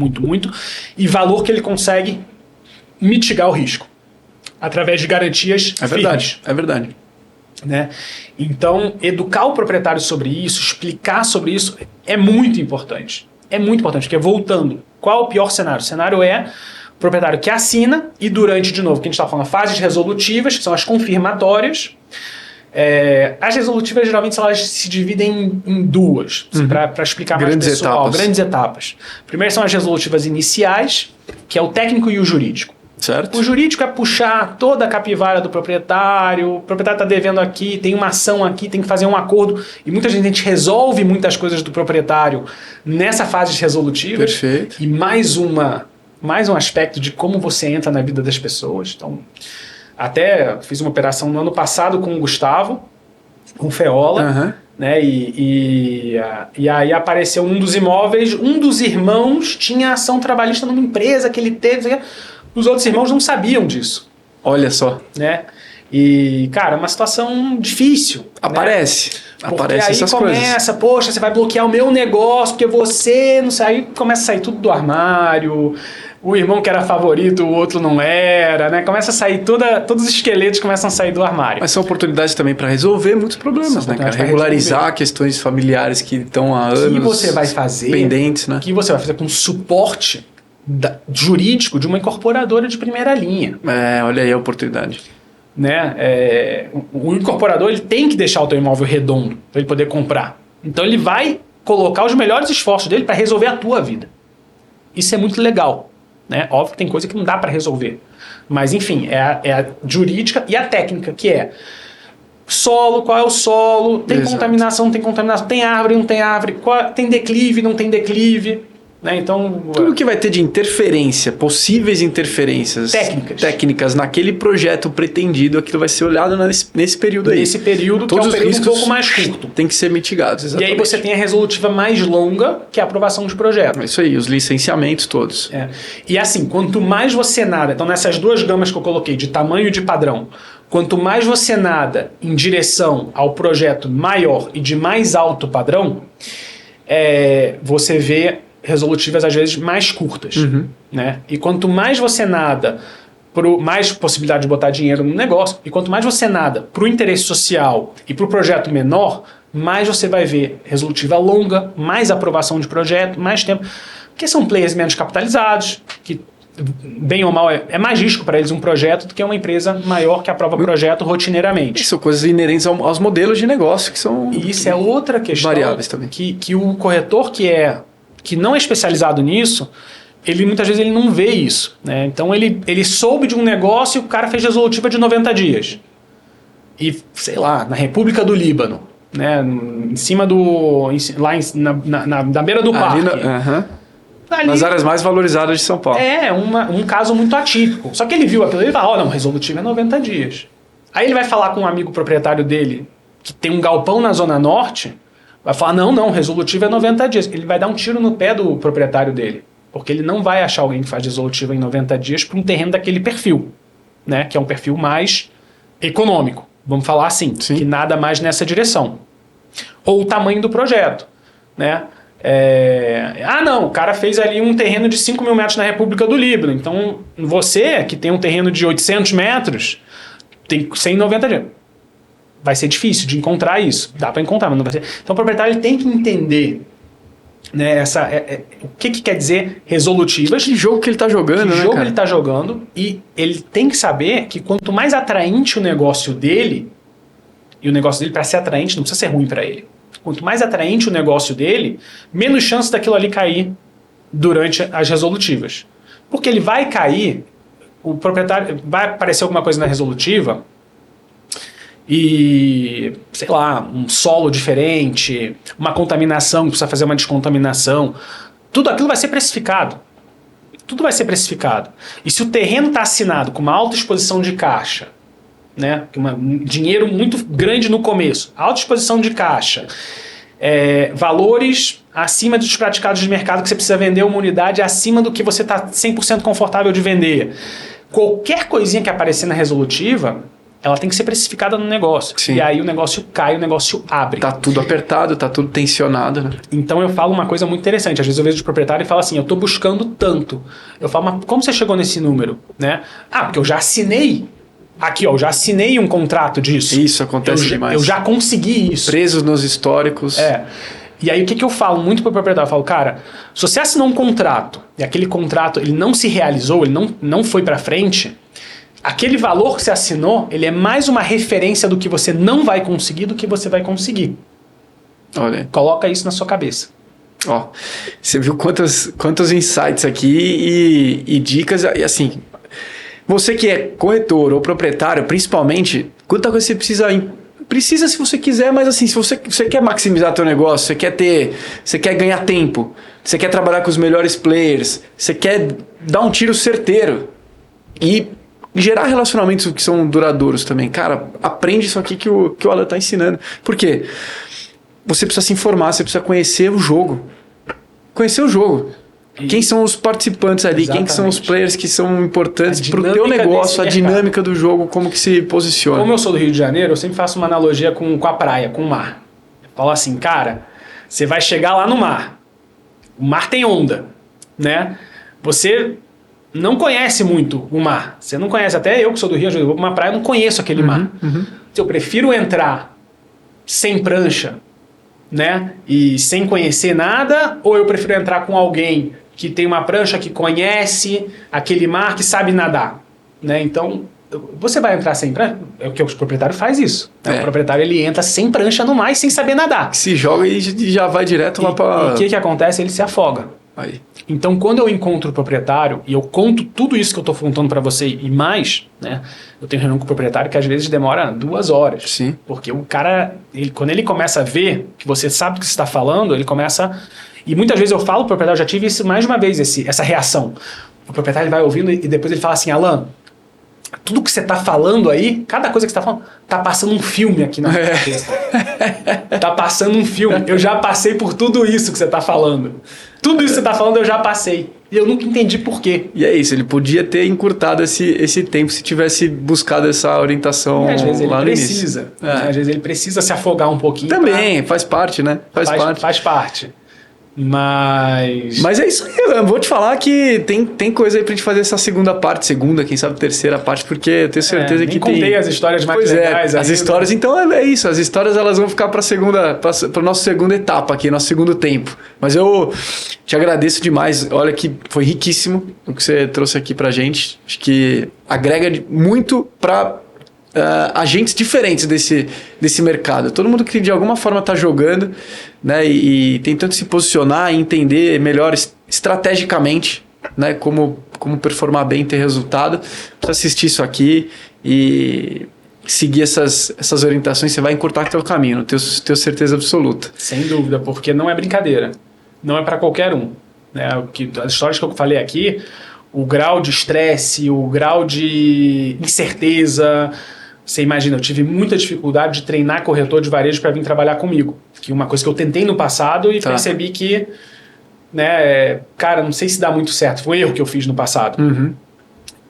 E valor que ele consegue mitigar o risco. Através de garantias firmes. É verdade. Né? Então, educar o proprietário sobre isso, explicar sobre isso, é muito importante. É muito importante, porque voltando, qual é o pior cenário? O cenário é o proprietário que assina e durante, de novo, que a gente está falando, fases resolutivas, que são as confirmatórias. As resolutivas, geralmente, elas se dividem em duas, para explicar mais pessoal. Grandes etapas. Primeiro são as resolutivas iniciais, que é o técnico e o jurídico. Certo. O jurídico é puxar toda a capivara do proprietário, o proprietário está devendo aqui, tem uma ação aqui, tem que fazer um acordo, e muita gente resolve muitas coisas do proprietário nessa fase resolutiva. Perfeito. E mais um aspecto de como você entra na vida das pessoas. Então, até fiz uma operação no ano passado com o Gustavo, com o Feola, né? E aí apareceu um dos imóveis, um dos irmãos tinha ação trabalhista numa empresa que ele teve... Os outros irmãos não sabiam disso. Olha só. Né? E, cara, é uma situação difícil. Aparece. Né? Aparece essas coisas. Porque aí começa, poxa, você vai bloquear o meu negócio, porque você não sai. Aí começa a sair tudo do armário. O irmão que era favorito, o outro não era, né? Começa a sair todos os esqueletos começam a sair do armário. Mas são oportunidades também para resolver muitos problemas, né, cara? Regularizar questões familiares que estão há anos. O que você vai fazer? Pendentes, né? O que você vai fazer com suporte jurídico de uma incorporadora de primeira linha. Olha aí a oportunidade. Né? O incorporador, ele tem que deixar o teu imóvel redondo para ele poder comprar. Então ele vai colocar os melhores esforços dele para resolver a tua vida. Isso é muito legal. Né? Óbvio que tem coisa que não dá para resolver. Mas enfim, é a jurídica e a técnica, que é solo, qual é o solo, tem contaminação, não tem contaminação, tem árvore, não tem árvore, tem declive, não tem declive. Né? Então, tudo que vai ter de interferência, possíveis interferências técnicas naquele projeto pretendido, aquilo vai ser olhado nesse período aí. Nesse período, todos que é um período um pouco mais curto. Tem que ser mitigados, exatamente. E aí você tem a resolutiva mais longa, que é a aprovação de projeto. É isso aí, os licenciamentos todos. E assim, quanto mais você nada, então nessas duas gamas que eu coloquei, de tamanho e de padrão, quanto mais você nada em direção ao projeto maior e de mais alto padrão, você vê resolutivas às vezes mais curtas. Né? E quanto mais você nada mais possibilidade de botar dinheiro no negócio. E quanto mais você nada para o interesse social e para o projeto menor, mais você vai ver resolutiva longa, mais aprovação de projeto, mais tempo. Porque são players menos capitalizados, que bem ou mal é mais risco para eles um projeto do que uma empresa maior que aprova projeto rotineiramente. São coisas inerentes aos modelos de negócio que são... E isso é outra questão variáveis também. Que o corretor que não é especializado nisso, ele muitas vezes ele não vê isso, né? Então ele soube de um negócio e o cara fez resolutiva de 90 dias. E, sei lá, na República do Líbano, né? Em cima do... lá na beira do parque. Ali, nas áreas mais valorizadas de São Paulo. É um caso muito atípico. Só que ele viu aquilo e ele fala, não, resolutiva é 90 dias. Aí ele vai falar com um amigo proprietário dele, que tem um galpão na Zona Norte, vai falar, não, resolutiva é 90 dias. Ele vai dar um tiro no pé do proprietário dele. Porque ele não vai achar alguém que faz resolutiva em 90 dias para um terreno daquele perfil, né? Que é um perfil mais econômico. Vamos falar assim, Sim. Que nada mais nessa direção. Ou o tamanho do projeto, né? O cara fez ali um terreno de 5 mil metros na República do Líbano. Então, você, que tem um terreno de 800 metros, tem 190 dias. Vai ser difícil de encontrar isso. Dá para encontrar, mas não vai ser. Então, o proprietário ele tem que entender, né, o que quer dizer resolutivas. Que jogo que ele está jogando, que né, jogo cara? ele está jogando. E ele tem que saber que quanto mais atraente o negócio dele, e o negócio dele, para ser atraente, não precisa ser ruim para ele. Quanto mais atraente o negócio dele, menos chance daquilo ali cair durante as resolutivas. Porque ele vai cair, o proprietário vai aparecer alguma coisa na resolutiva e, sei lá, um solo diferente, uma contaminação, precisa fazer uma descontaminação. Tudo aquilo vai ser precificado. Tudo vai ser precificado. E se o terreno está assinado com uma alta exposição de caixa, né, dinheiro muito grande no começo, alta exposição de caixa, valores acima dos praticados de mercado que você precisa vender uma unidade acima do que você está 100% confortável de vender. Qualquer coisinha que aparecer na resolutiva, ela tem que ser precificada no negócio. Sim. E aí o negócio cai, o negócio abre. Tá tudo apertado, tá tudo tensionado, né? Então eu falo uma coisa muito interessante. Às vezes eu vejo o proprietário e fala assim, eu estou buscando tanto. Eu falo, mas como você chegou nesse número? Né? Porque eu já assinei. Aqui, eu já assinei um contrato disso. Isso acontece demais. Eu já consegui isso. Presos nos históricos. E aí o que eu falo muito para o proprietário? Eu falo, cara, se você assinou um contrato e aquele contrato ele não se realizou, ele não foi para frente, aquele valor que você assinou, ele é mais uma referência do que você não vai conseguir do que você vai conseguir. Olha. Coloca isso na sua cabeça. Ó, você viu quantos insights aqui e dicas, e assim... Você que é corretor ou proprietário, principalmente, quanta coisa você precisa se você quiser, mas assim, se você quer maximizar teu negócio, você quer ganhar tempo, você quer trabalhar com os melhores players, você quer dar um tiro certeiro e gerar relacionamentos que são duradouros também. Cara, aprende isso aqui que o Alan tá ensinando. Por quê? Você precisa se informar, você precisa conhecer o jogo. Conhecer o jogo. Quem são os participantes ali? Exatamente. Quem que são os players que são importantes para o teu negócio, a dinâmica do jogo, como que se posiciona? Como eu sou do Rio de Janeiro, eu sempre faço uma analogia com a praia, com o mar. Eu falo assim, cara, você vai chegar lá no mar. O mar tem onda, né? Você não conhece muito o mar. Você não conhece, até eu que sou do Rio, eu vou para uma praia, eu não conheço aquele mar. Eu prefiro entrar sem prancha, né? E sem conhecer nada, ou eu prefiro entrar com alguém que tem uma prancha, que conhece aquele mar, que sabe nadar, né? Então, você vai entrar sem prancha? É o que o proprietário faz isso. Né? O proprietário, ele entra sem prancha no mar e sem saber nadar. Se joga e já vai direto lá para... E o que acontece? Ele se afoga. Aí. Então, quando eu encontro o proprietário e eu conto tudo isso que eu estou contando para você e mais, né? Eu tenho reunião com o proprietário que às vezes demora 2 horas. Sim. Porque o cara, quando ele começa a ver que você sabe o que você está falando, ele começa... E muitas vezes eu falo pro proprietário, já tive isso mais de uma vez, essa reação. O proprietário ele vai ouvindo e depois ele fala assim, Alan, tudo que você está falando aí, cada coisa que você está falando, tá passando um filme aqui na minha cabeça. Tá passando um filme. Eu já passei por tudo isso que você está falando. Tudo isso que você está falando eu já passei. E eu nunca entendi por quê. E é isso, ele podia ter encurtado esse tempo se tivesse buscado essa orientação às vezes lá ele no precisa. início. Às vezes ele precisa se afogar um pouquinho. Também, faz parte, né? Faz parte. Faz parte. Mas é isso aí, eu vou te falar que tem coisa aí pra gente fazer essa segunda, quem sabe terceira parte, porque eu tenho certeza que contei tem... as histórias mais pois legais. As histórias, então é isso, as histórias elas vão ficar pra nossa segunda etapa aqui, nosso segundo tempo. Mas eu te agradeço demais, olha que foi riquíssimo o que você trouxe aqui pra gente, acho que agrega muito pra... agentes diferentes desse mercado. Todo mundo que de alguma forma está jogando, né, e tentando se posicionar e entender melhor estrategicamente, né, como performar bem e ter resultado, precisa assistir isso aqui e seguir essas orientações. Você vai encurtar teu caminho, tenho certeza absoluta. Sem dúvida, porque não é brincadeira. Não é para qualquer um. Né? As histórias que eu falei aqui, o grau de estresse, o grau de incerteza... Você imagina, eu tive muita dificuldade de treinar corretor de varejo para vir trabalhar comigo. Que uma coisa que eu tentei no passado e percebi que, né, cara, não sei se dá muito certo. Foi um erro que eu fiz no passado. Uhum.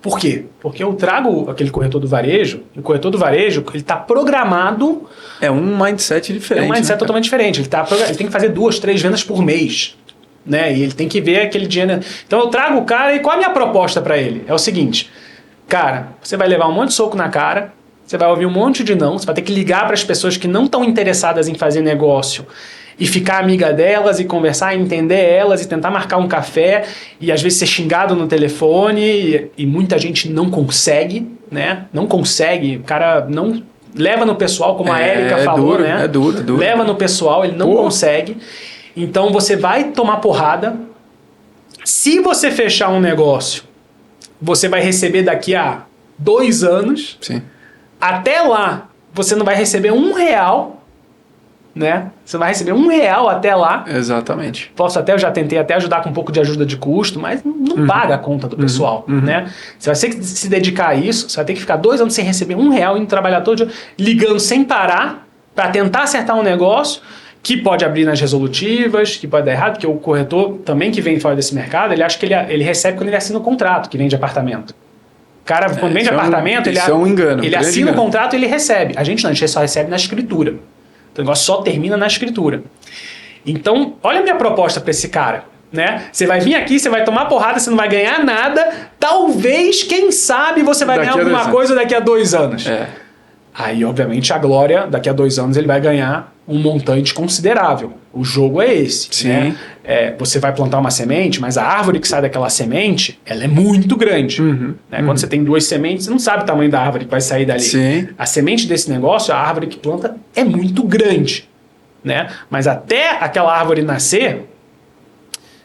Por quê? Porque eu trago aquele corretor do varejo, e o corretor do varejo, ele está programado... É um mindset diferente. É um mindset totalmente diferente. Ele tem que fazer 2, 3 vendas por mês. Né? E ele tem que ver aquele dinheiro... Então eu trago o cara e qual a minha proposta para ele? É o seguinte, cara, você vai levar um monte de soco na cara, você vai ouvir um monte de não, você vai ter que ligar para as pessoas que não estão interessadas em fazer negócio e ficar amiga delas e conversar, entender elas e tentar marcar um café e às vezes ser xingado no telefone e muita gente não consegue, né? Não consegue, o cara não leva no pessoal, como a Érica falou, duro, né? É duro. Leva no pessoal, ele não consegue. Então você vai tomar porrada. Se você fechar um negócio, você vai receber daqui a 2 anos. Sim. Até lá, você não vai receber R$1, né? Você vai receber R$1 até lá. Exatamente. Eu já tentei até ajudar com um pouco de ajuda de custo, mas não paga a conta do pessoal, né? Você vai ter que se dedicar a isso, você vai ter que ficar 2 anos sem receber R$1, indo trabalhar todo dia, ligando sem parar, para tentar acertar um negócio que pode abrir nas resolutivas, que pode dar errado, porque o corretor também que vem fora desse mercado, ele acha que ele recebe quando ele assina o contrato, que vende apartamento. O cara, quando vende apartamento, ele é um engano, ele assina o contrato e ele recebe. A gente não, a gente só recebe na escritura. Então, o negócio só termina na escritura. Então, olha a minha proposta para esse cara. Né? Você vai vir aqui, você vai tomar porrada, você não vai ganhar nada. Talvez, quem sabe, você vai ganhar alguma coisa daqui a 2 anos. Aí, obviamente, a glória, daqui a 2 anos, ele vai ganhar um montante considerável. O jogo é esse. Sim. Né? Você vai plantar uma semente, mas a árvore que sai daquela semente, ela é muito grande. Né? Quando você tem 2 sementes, você não sabe o tamanho da árvore que vai sair dali. Sim. A semente desse negócio, a árvore que planta, é muito grande. Né? Mas até aquela árvore nascer,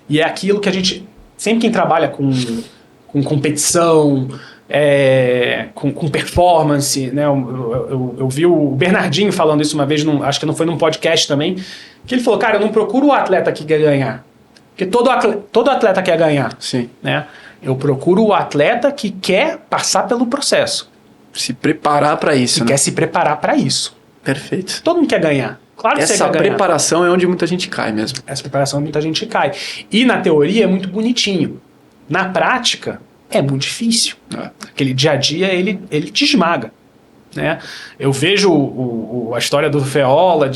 e é aquilo que a gente... Sempre quem trabalha com competição... com performance, né? Eu vi o Bernardinho falando isso uma vez, acho que não foi num podcast também, que ele falou, cara, eu não procuro o atleta que quer ganhar, porque todo atleta quer ganhar. Sim. Né? Eu procuro o atleta que quer passar pelo processo. Se preparar para isso, que quer se preparar para isso. Perfeito. Todo mundo quer ganhar. Claro que essa você quer ganhar. preparação é onde muita gente cai mesmo. Essa preparação muita gente cai. E na teoria é muito bonitinho. Na prática, é muito difícil. Aquele dia a dia, ele te esmaga. Né? Eu vejo a história do Feola,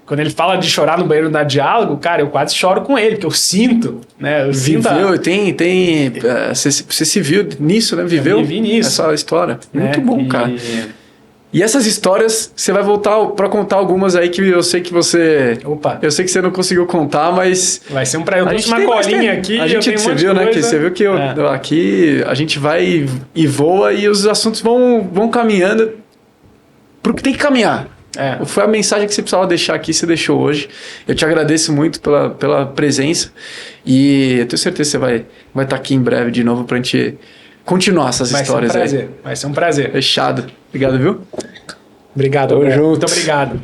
quando ele fala de chorar no banheiro na diálogo, cara, eu quase choro com ele, porque eu sinto. Né? Você se viu nisso, né? Viveu eu vivi nisso. Essa história. Muito né? bom, cara. E essas histórias, você vai voltar para contar algumas aí que eu sei que você... Opa! Eu sei que você não conseguiu contar, mas... Vai ser um prazer. Eu trouxe uma colinha aqui. Você viu, né? Que você viu que aqui a gente vai e voa e os assuntos vão caminhando pro que tem que caminhar. Foi a mensagem que você precisava deixar aqui, você deixou hoje. Eu te agradeço muito pela presença e eu tenho certeza que você vai estar aqui em breve de novo pra gente... continuar essas histórias aí. Vai ser um prazer. Fechado. Obrigado, viu? Obrigado, Alberto. Muito obrigado.